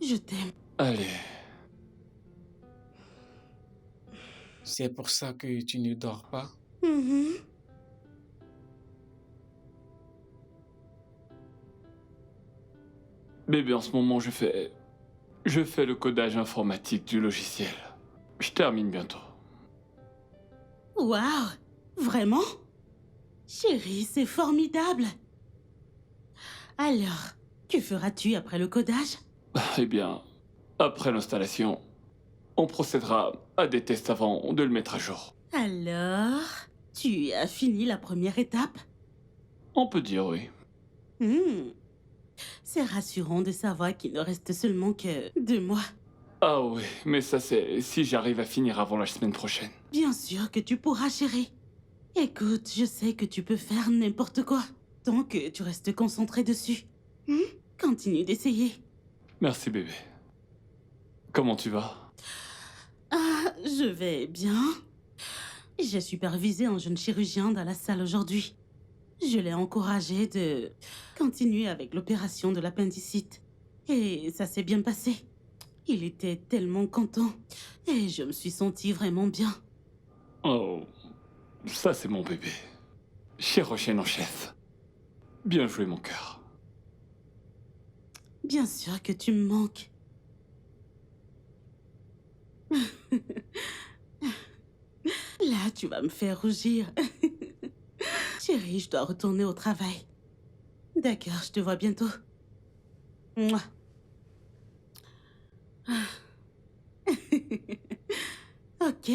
Je t'aime. Allez. C'est pour ça que tu ne dors pas? Bébé, en ce moment, je fais le codage informatique du logiciel. Je termine bientôt. Waouh! Vraiment? Chérie, c'est formidable. Alors, que feras-tu après le codage? Eh bien, après l'installation, on procédera à des tests avant de le mettre à jour. Alors, tu as fini la première étape? On peut dire oui. C'est rassurant de savoir qu'il ne reste seulement que 2 mois. Ah oui, mais ça c'est si j'arrive à finir avant la semaine prochaine. Bien sûr que tu pourras, chérie. Écoute, je sais que tu peux faire n'importe quoi, tant que tu restes concentré dessus. Continue d'essayer. Merci bébé. Comment tu vas? Ah, je vais bien. J'ai supervisé un jeune chirurgien dans la salle aujourd'hui. Je l'ai encouragé de continuer avec l'opération de l'appendicite. Et ça s'est bien passé. Il était tellement content. Et je me suis sentie vraiment bien. Oh, ça c'est mon bébé. Chirurgien en chef. Bien joué mon cœur. Bien sûr que tu me manques. Là, tu vas me faire rougir. Chérie, je dois retourner au travail. D'accord, je te vois bientôt. Mouah. Ok.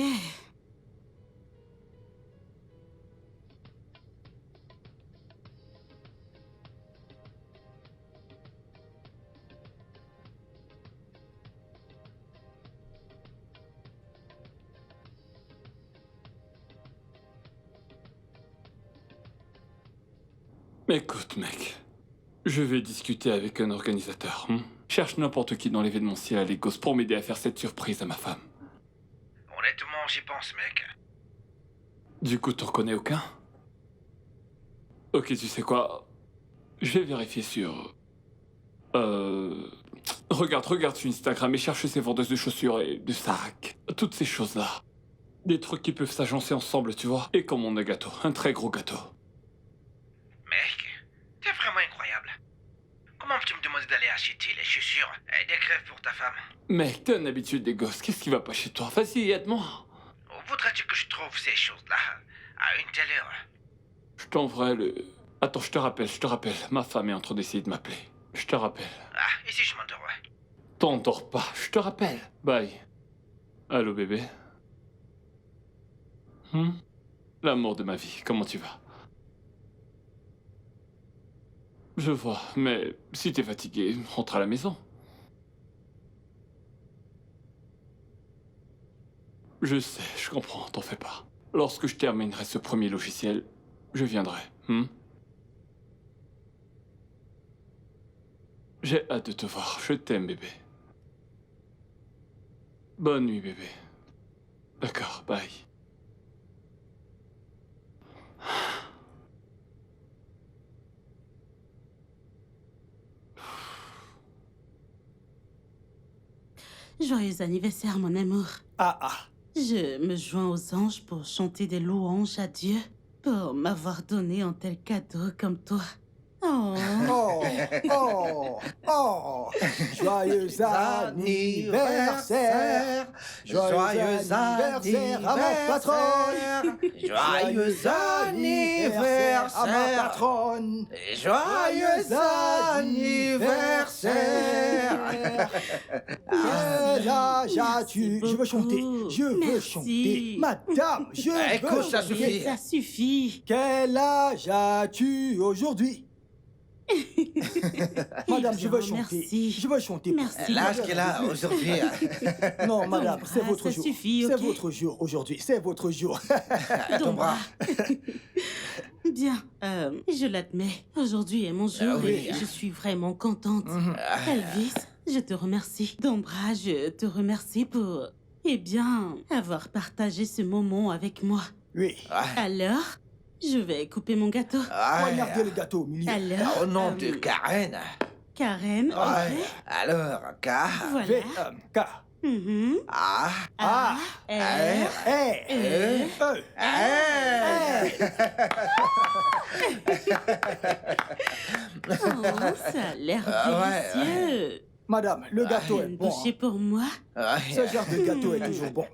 Écoute, mec. Je vais discuter avec un organisateur. Cherche n'importe qui dans l'événementiel à Lagos pour m'aider à faire cette surprise à ma femme. Honnêtement, j'y pense, mec. Du coup, t'en connais aucun? Ok, tu sais quoi? Je vais vérifier sur... Regarde sur Instagram et cherche ces vendeuses de chaussures et de sacs. Toutes ces choses-là. Des trucs qui peuvent s'agencer ensemble, tu vois. Et comme on a un gâteau, un très gros gâteau. Mec, t'es vraiment incroyable. Comment tu me demandes d'aller acheter les chaussures et des crèves pour ta femme? Mec, t'es un habitué des gosses, qu'est-ce qui va pas chez toi? Vas-y, aide-moi. Où voudrais-tu que je trouve ces choses-là à une telle heure? Je t'enverrai le... Attends, je te rappelle. Ma femme est en train d'essayer de m'appeler. Je te rappelle. Ah, et si je m'endors? T'endors pas, je te rappelle. Bye. Allô, bébé? L'amour de ma vie, comment tu vas? Je vois, mais si t'es fatigué, rentre à la maison. Je sais, je comprends, t'en fais pas. Lorsque je terminerai ce premier logiciel, je viendrai. J'ai hâte de te voir, je t'aime, bébé. Bonne nuit, bébé. D'accord, bye. Joyeux anniversaire, mon amour. Je me joins aux anges pour chanter des louanges à Dieu pour m'avoir donné un tel cadeau comme toi. Joyeux anniversaire. Joyeux anniversaire à ma patronne. Joyeux anniversaire à ma patronne. Joyeux anniversaire. Quel âge as-tu? Je veux chanter. Je veux chanter. Madame, je veux Écoute, ça chanter. suffit. Ça suffit. Quel âge as-tu aujourd'hui? Madame, je veux chanter. Merci. Je veux chanter. Merci. L'âge qu'elle a aujourd'hui. Non, madame, c'est bras, votre ça jour. suffit, C'est ok? votre jour aujourd'hui. C'est votre jour. Ton bras. Bien, je l'admets. Aujourd'hui est mon jour Ah oui. et je suis vraiment contente. Elvis, je te remercie. Dombra, je te remercie pour, avoir partagé ce moment avec moi. Oui. Alors, je vais couper mon gâteau. Poignardez le gâteau au milieu. Alors, Au nom de Karen. Karen, ok. Alors, K. Voilà. K. Mhm. A. A, R, E. Oh, ça a l'air délicieux. Madame, le gâteau est Une bon. bouchée pour moi. Ce genre de gâteau est toujours bon.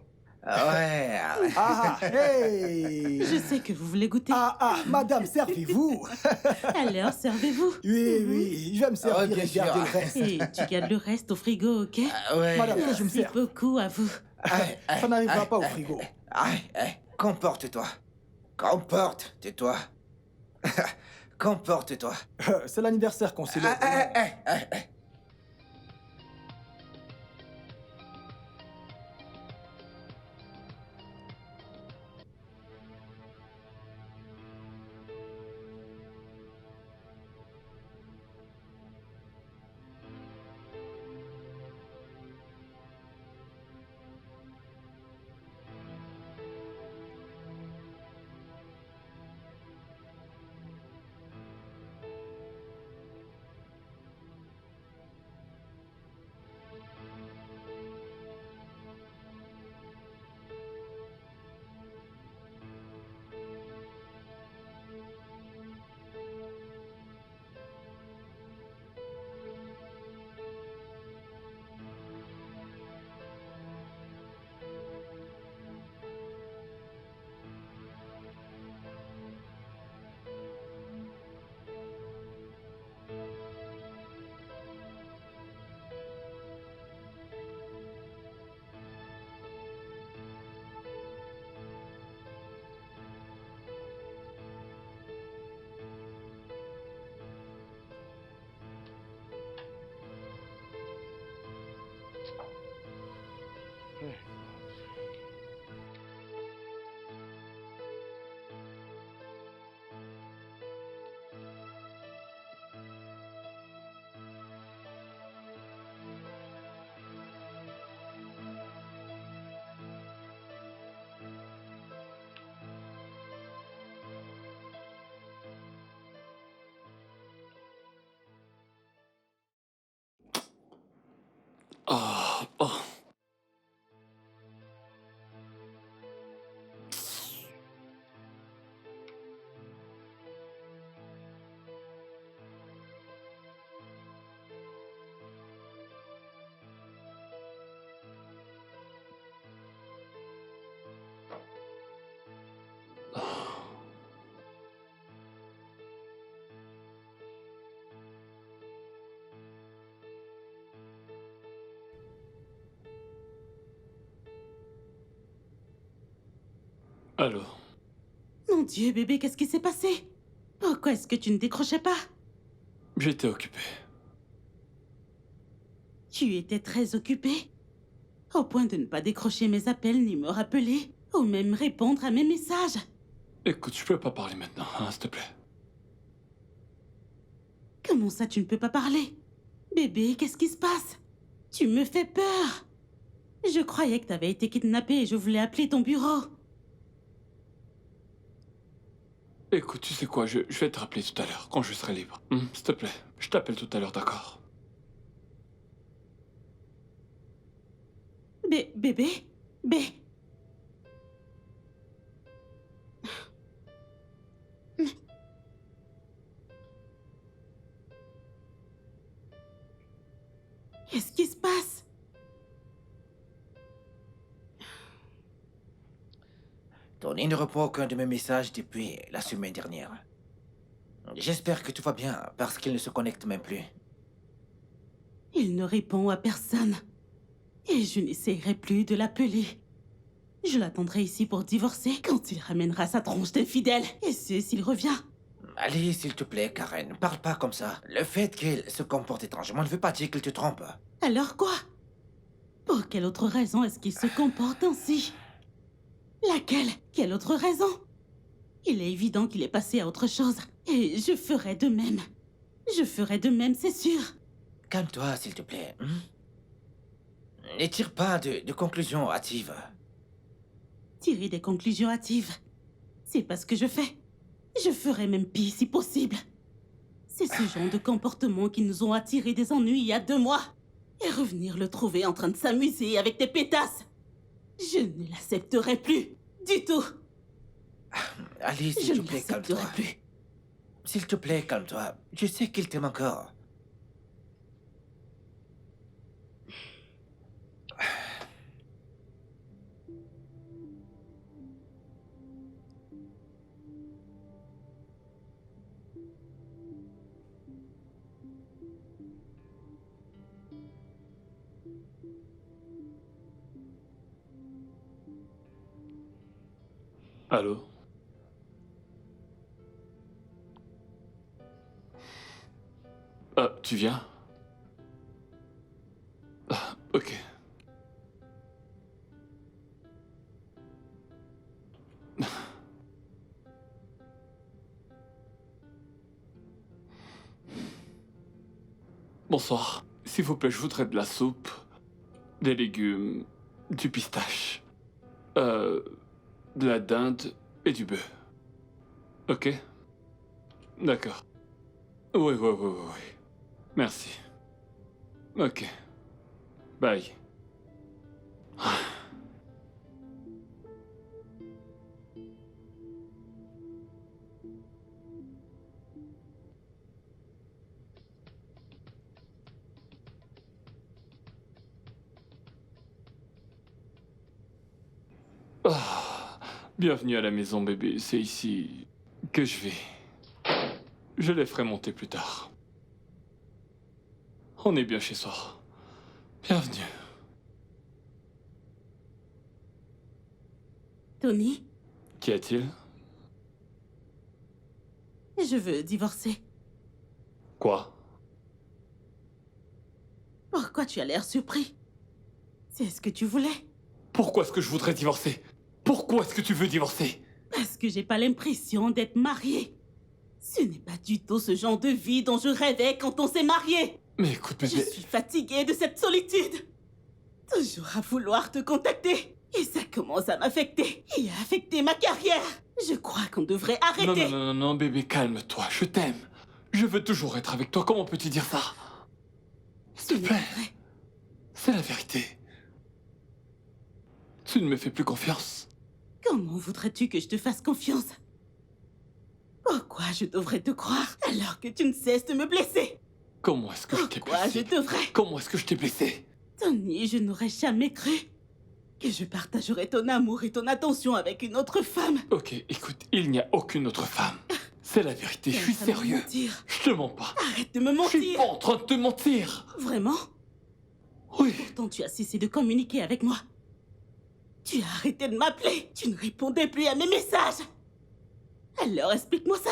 Hey. Je sais que vous voulez goûter. Madame, servez-vous. Alors, servez-vous. Oui, je vais me servir et bien garder sûr. le reste. Et tu gardes le reste au frigo, ok? Madame, que je me Merci sers. beaucoup à vous. Ça n'arrivera pas au frigo. Comporte-toi. Comporte-toi. Comporte-toi. C'est l'anniversaire qu'on célèbre. Allô? Mon Dieu, bébé, qu'est-ce qui s'est passé? Pourquoi est-ce que tu ne décrochais pas? J'étais occupé. Tu étais très occupé? Au point de ne pas décrocher mes appels ni me rappeler, ou même répondre à mes messages. Écoute, je peux pas parler maintenant, hein, s'il te plaît. Comment ça, tu ne peux pas parler? Bébé, qu'est-ce qui se passe? Tu me fais peur. Je croyais que t'avais été kidnappé et je voulais appeler ton bureau. Écoute, tu sais quoi, je vais te rappeler tout à l'heure, quand je serai libre. S'il te plaît, je t'appelle tout à l'heure, d'accord? Bébé? Qu'est-ce qui se passe? Tony ne répond aucun de mes messages depuis la semaine dernière. J'espère que tout va bien, parce qu'il ne se connecte même plus. Il ne répond à personne. Et je n'essayerai plus de l'appeler. Je l'attendrai ici pour divorcer quand il ramènera sa tronche d'infidèle. Et ce, s'il revient. Allez, s'il te plaît, Karen, ne parle pas comme ça. Le fait qu'il se comporte étrangement ne veut pas dire qu'il te trompe. Alors quoi? Pour quelle autre raison est-ce qu'il se comporte ainsi? Laquelle? Quelle autre raison? Il est évident qu'il est passé à autre chose. Et je ferai de même. Je ferai de même, c'est sûr. Calme-toi, s'il te plaît. Ne tire pas de conclusions hâtives. Tirer des conclusions hâtives. C'est pas ce que je fais. Je ferai même pire si possible. C'est ce genre de comportement qui nous ont attiré des ennuis il y a 2 mois. Et revenir le trouver en train de s'amuser avec des pétasses. Je ne l'accepterai plus. Du tout. Allez, s'il te plaît, calme-toi. Plus. S'il te plaît, calme-toi. Je sais qu'il t'aime encore. Allô? Tu viens? Ok. Bonsoir. S'il vous plaît, je voudrais de la soupe, des légumes, du pistache, de la dinde et du bœuf. Ok? D'accord. Oui. Merci. Ok. Bye. Bienvenue à la maison, bébé. C'est ici que je vais. Je les ferai monter plus tard. On est bien chez soi. Bienvenue. Tony, Qu'y a-t-il? je veux divorcer. Quoi? Pourquoi tu as l'air surpris? C'est ce que tu voulais? Pourquoi est-ce que je voudrais divorcer? Pourquoi est-ce que tu veux divorcer? Parce que j'ai pas l'impression d'être mariée. Ce n'est pas du tout ce genre de vie dont je rêvais quand on s'est mariés. Mais écoute, bébé... Je suis fatiguée de cette solitude. Toujours à vouloir te contacter. Et ça commence à m'affecter. Et à affecter ma carrière. Je crois qu'on devrait arrêter. Non, bébé, calme-toi. Je t'aime. Je veux toujours être avec toi. Comment peux-tu dire ça? S'il te plaît. C'est la vérité. Tu ne me fais plus confiance. Comment voudrais-tu que je te fasse confiance? Pourquoi je devrais te croire alors que tu ne cesses de me blesser? Comment est-ce que je t'ai blessé? Pourquoi je devrais? Comment est-ce que je t'ai blessé? Tony, je n'aurais jamais cru que je partagerais ton amour et ton attention avec une autre femme. Ok, écoute, il n'y a aucune autre femme. C'est la vérité, je suis sérieux. Je te mens pas. Arrête de me mentir. Je suis pas en train de te mentir. Vraiment? Oui. Pourtant, tu as cessé de communiquer avec moi. Tu as arrêté de m'appeler. Tu ne répondais plus à mes messages. Alors explique-moi ça.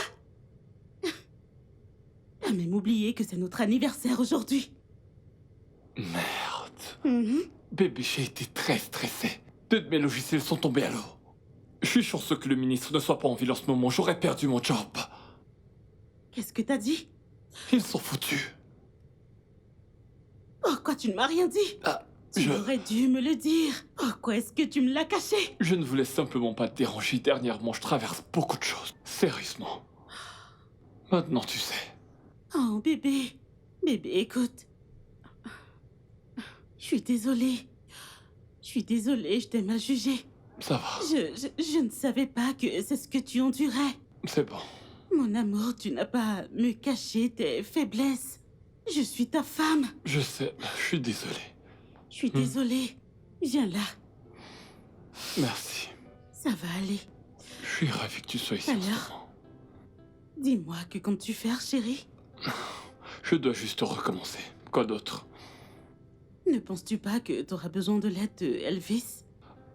T'as même oublié que c'est notre anniversaire aujourd'hui. Merde. Bébé, j'ai été très stressé. Deux de mes logiciels sont tombés à l'eau. Je suis chanceux que le ministre ne soit pas en ville en ce moment. J'aurais perdu mon job. Qu'est-ce que t'as dit? Ils sont foutus. Pourquoi tu ne m'as rien dit? Tu aurais dû me le dire. Pourquoi est-ce que tu me l'as caché? Je ne voulais simplement pas te déranger. Dernièrement, je traverse beaucoup de choses. Sérieusement. Maintenant, tu sais. Oh, bébé. Bébé, écoute. Je suis désolée. Je t'ai mal jugé. Ça va. Je ne savais pas que c'est ce que tu endurais. C'est bon. Mon amour, tu n'as pas à me cacher tes faiblesses. Je suis ta femme. Je sais, je suis désolé. Je suis désolée. Viens là. Merci. Ça va aller. Je suis ravi que tu sois ici en ce moment. Dis-moi, que comptes-tu faire, chérie? Je dois juste recommencer. Quoi d'autre? Ne penses-tu pas que t'auras besoin de l'aide de Elvis?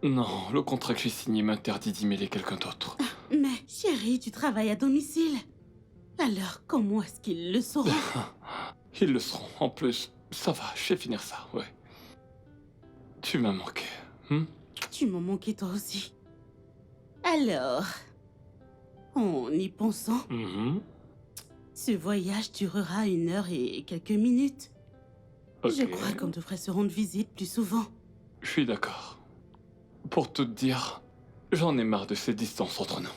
Non, le contrat que j'ai signé m'interdit d'emailer quelqu'un d'autre. Mais, chérie, tu travailles à domicile. Alors, comment est-ce qu'ils le sauront? Ils le seront. En plus, ça va, je sais finir ça, ouais. Tu m'as manqué. Tu m'as manqué toi aussi. Alors, en y pensant, ce voyage durera 1 heure et quelques minutes. Je crois qu'on devrait se rendre visite plus souvent. Je suis d'accord. Pour tout te dire, j'en ai marre de ces distances entre nous.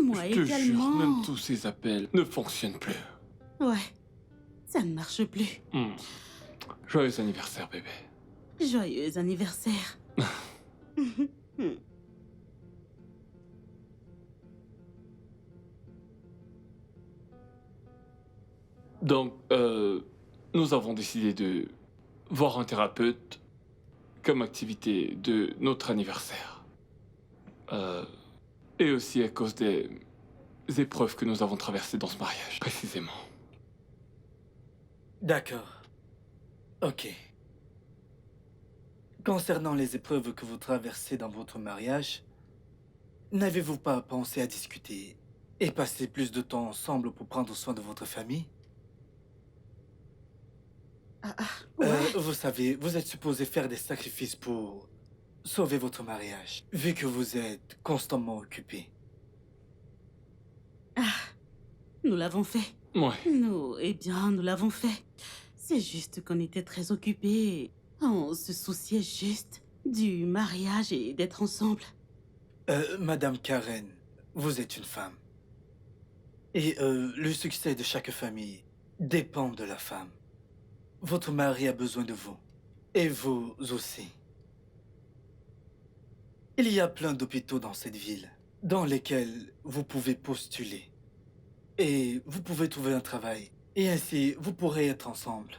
Moi je te également. jure, même tous ces appels ne fonctionnent plus. Ouais, ça ne marche plus. Joyeux anniversaire, bébé. Joyeux anniversaire. Donc, nous avons décidé de voir un thérapeute comme activité de notre anniversaire. Et aussi à cause des épreuves que nous avons traversées dans ce mariage, précisément. D'accord. Ok. Concernant les épreuves que vous traversez dans votre mariage, n'avez-vous pas pensé à discuter et passer plus de temps ensemble pour prendre soin de votre famille? Vous savez, vous êtes supposé faire des sacrifices pour sauver votre mariage, vu que vous êtes constamment occupé. Nous l'avons fait. Ouais. Nous l'avons fait. C'est juste qu'on était très occupés. On se souciait juste du mariage et d'être ensemble. Madame Karen, vous êtes une femme. Et le succès de chaque famille dépend de la femme. Votre mari a besoin de vous. Et vous aussi. Il y a plein d'hôpitaux dans cette ville, dans lesquels vous pouvez postuler. Et vous pouvez trouver un travail. Et ainsi, vous pourrez être ensemble.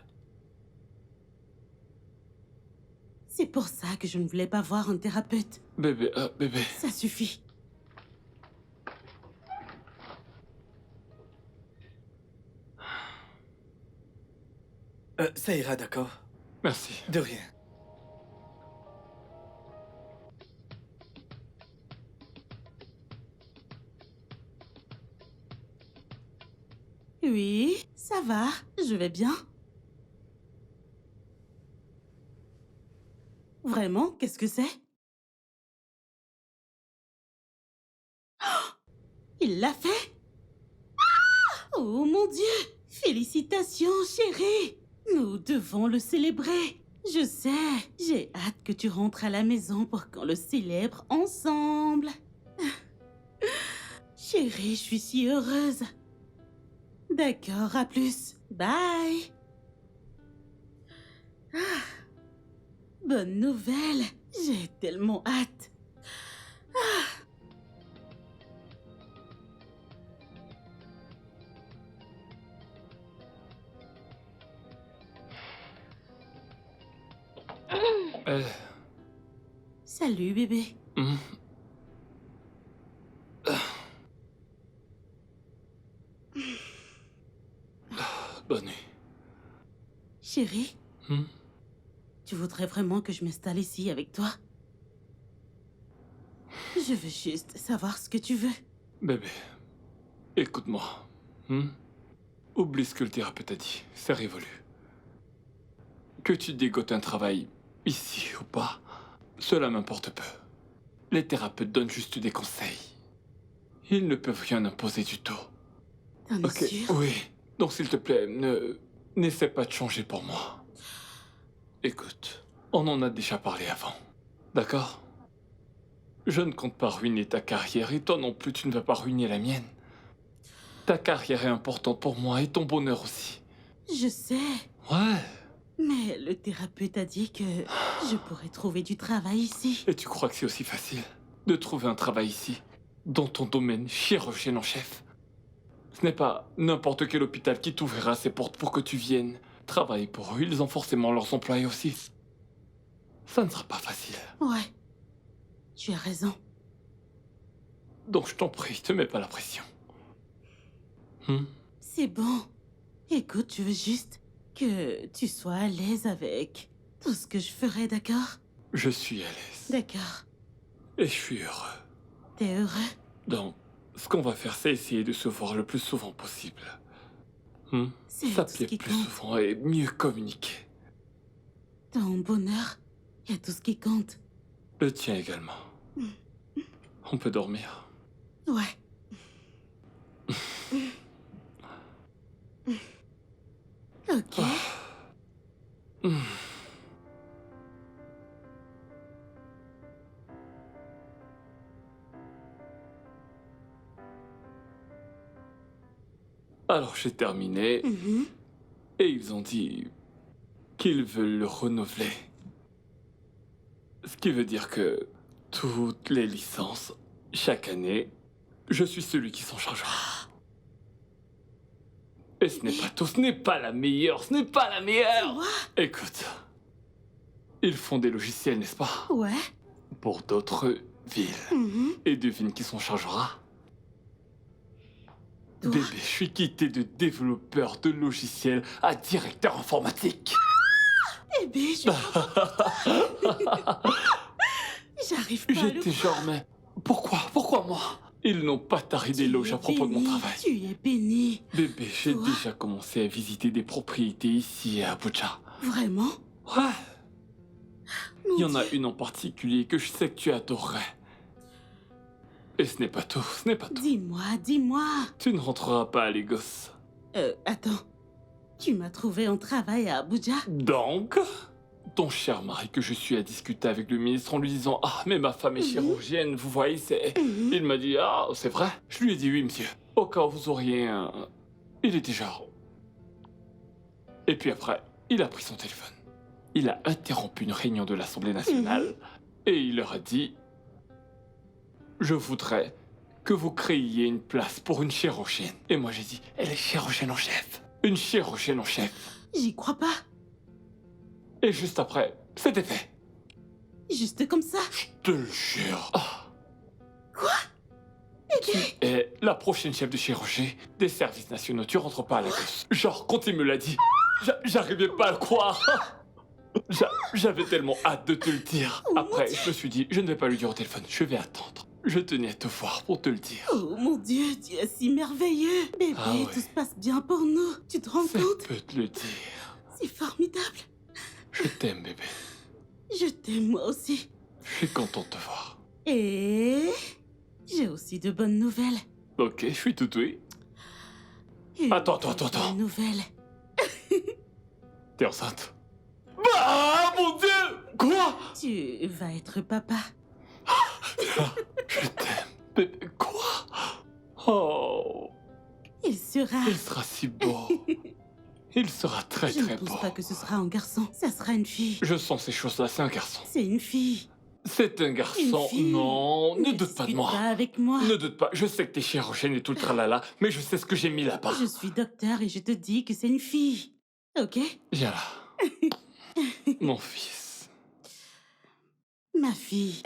C'est pour ça que je ne voulais pas voir un thérapeute. Bébé, bébé. Ça suffit. Ça ira, d'accord? Merci. De rien. Oui, ça va. Je vais bien. Vraiment? Qu'est-ce que c'est? Oh, il l'a fait? Oh mon Dieu! Félicitations, chérie! Nous devons le célébrer. Je sais, j'ai hâte que tu rentres à la maison pour qu'on le célèbre ensemble. Chérie, je suis si heureuse. D'accord, à plus. Bye. Bonne nouvelle. J'ai tellement hâte. Salut, bébé. Bonne nuit. Chérie, tu voudrais vraiment que je m'installe ici avec toi? Je veux juste savoir ce que tu veux. Bébé, écoute-moi. Oublie ce que le thérapeute a dit, c'est révolu. Que tu dégotes un travail ici ou pas, cela m'importe peu. Les thérapeutes donnent juste des conseils. Ils ne peuvent rien imposer du tout. T'en es sûr? Oui. Donc s'il te plaît, n'essaie pas de changer pour moi. Écoute, on en a déjà parlé avant. D'accord? Je ne compte pas ruiner ta carrière et toi non plus tu ne vas pas ruiner la mienne. Ta carrière est importante pour moi et ton bonheur aussi. Je sais. Ouais. Mais le thérapeute a dit que je pourrais trouver du travail ici. Et tu crois que c'est aussi facile de trouver un travail ici, dans ton domaine, chirurgienne en chef? Ce n'est pas n'importe quel hôpital qui t'ouvrira ses portes pour que tu viennes travailler pour eux. Ils ont forcément leurs employés aussi. Ça ne sera pas facile. Ouais. Tu as raison. Donc je t'en prie, te mets pas la pression. C'est bon. Écoute, je veux juste que tu sois à l'aise avec tout ce que je ferai, d'accord? Je suis à l'aise. D'accord. Et je suis heureux. T'es heureux? Donc, ce qu'on va faire, c'est essayer de se voir le plus souvent possible. C'est tout ce S'appeler qui plus compte. souvent et mieux communiquer. Ton bonheur, y a tout ce qui compte. Le tien également. On peut dormir. Ouais. Ok. Alors j'ai terminé et ils ont dit qu'ils veulent le renouveler. Ce qui veut dire que toutes les licences, chaque année, je suis celui qui s'en chargera. Et ce n'est pas tout, ce n'est pas la meilleure, ce n'est pas la meilleure. Écoute, ils font des logiciels, n'est-ce pas? Ouais. Pour d'autres villes. Et devine qui s'en chargera? Bébé, je suis quitté de développeur de logiciels à directeur informatique. Bébé, je... J'arrive pas à le J'étais genre, mais pourquoi moi? Ils n'ont pas taré d'éloges à propos de mon travail. Tu es béni. Bébé, j'ai déjà commencé à visiter des propriétés ici à Abuja. Vraiment? Ouais. Il y en a une en particulier que je sais que tu adorerais. Et ce n'est pas tout, ce n'est pas tout. Dis-moi. Tu ne rentreras pas à Lagos. Attends. Tu m'as trouvé un travail à Abuja? Donc, ton cher mari que je suis à discuter avec le ministre en lui disant « Ah, mais ma femme est chirurgienne, vous voyez, c'est... » Il m'a dit « Ah, c'est vrai ?» Je lui ai dit « Oui, monsieur. Au cas où vous auriez un... » Il était genre... Et puis après, il a pris son téléphone. Il a interrompu une réunion de l'Assemblée nationale et il leur a dit « Je voudrais que vous créiez une place pour une chirurgienne. » Et moi j'ai dit « Elle est chirurgienne en chef. Une chirurgienne en chef. » J'y crois pas. Et juste après, c'était fait. Juste comme ça? Je te le jure. Quoi? Tu es la prochaine chef de chirurgie des services nationaux. Tu rentres pas à Lagos. Genre, quand il me l'a dit, j'arrivais pas à le croire. J'avais tellement hâte de te le dire. Après, je me suis dit, je ne vais pas lui dire au téléphone, je vais attendre. Je tenais à te voir pour te le dire. Oh mon Dieu, tu es si merveilleux. Bébé, tout se passe bien pour nous. Tu te rends compte? Je peux te le dire. C'est formidable. Je t'aime, bébé. Je t'aime moi aussi. Je suis content de te voir. Et... j'ai aussi de bonnes nouvelles. Ok, je suis tout oui. Attends. Bonne nouvelle. T'es enceinte? Ah, mon Dieu! Quoi? Tu vas être papa. Je t'aime, bébé. Quoi? Oh. Il sera si beau. Il sera très Je ne très beau. pense pas que ce sera un garçon. Ça sera une fille. Je sens ces choses-là, c'est un garçon. C'est une fille. C'est un garçon. Une fille. Non, ne doute pas de moi. Pas avec moi. Ne doute pas, je sais que t'es chirurgienne et tout le tralala, mais je sais ce que j'ai mis là-bas. Je suis docteur et je te dis que c'est une fille. Ok? Viens là. Mon fils. Ma fille.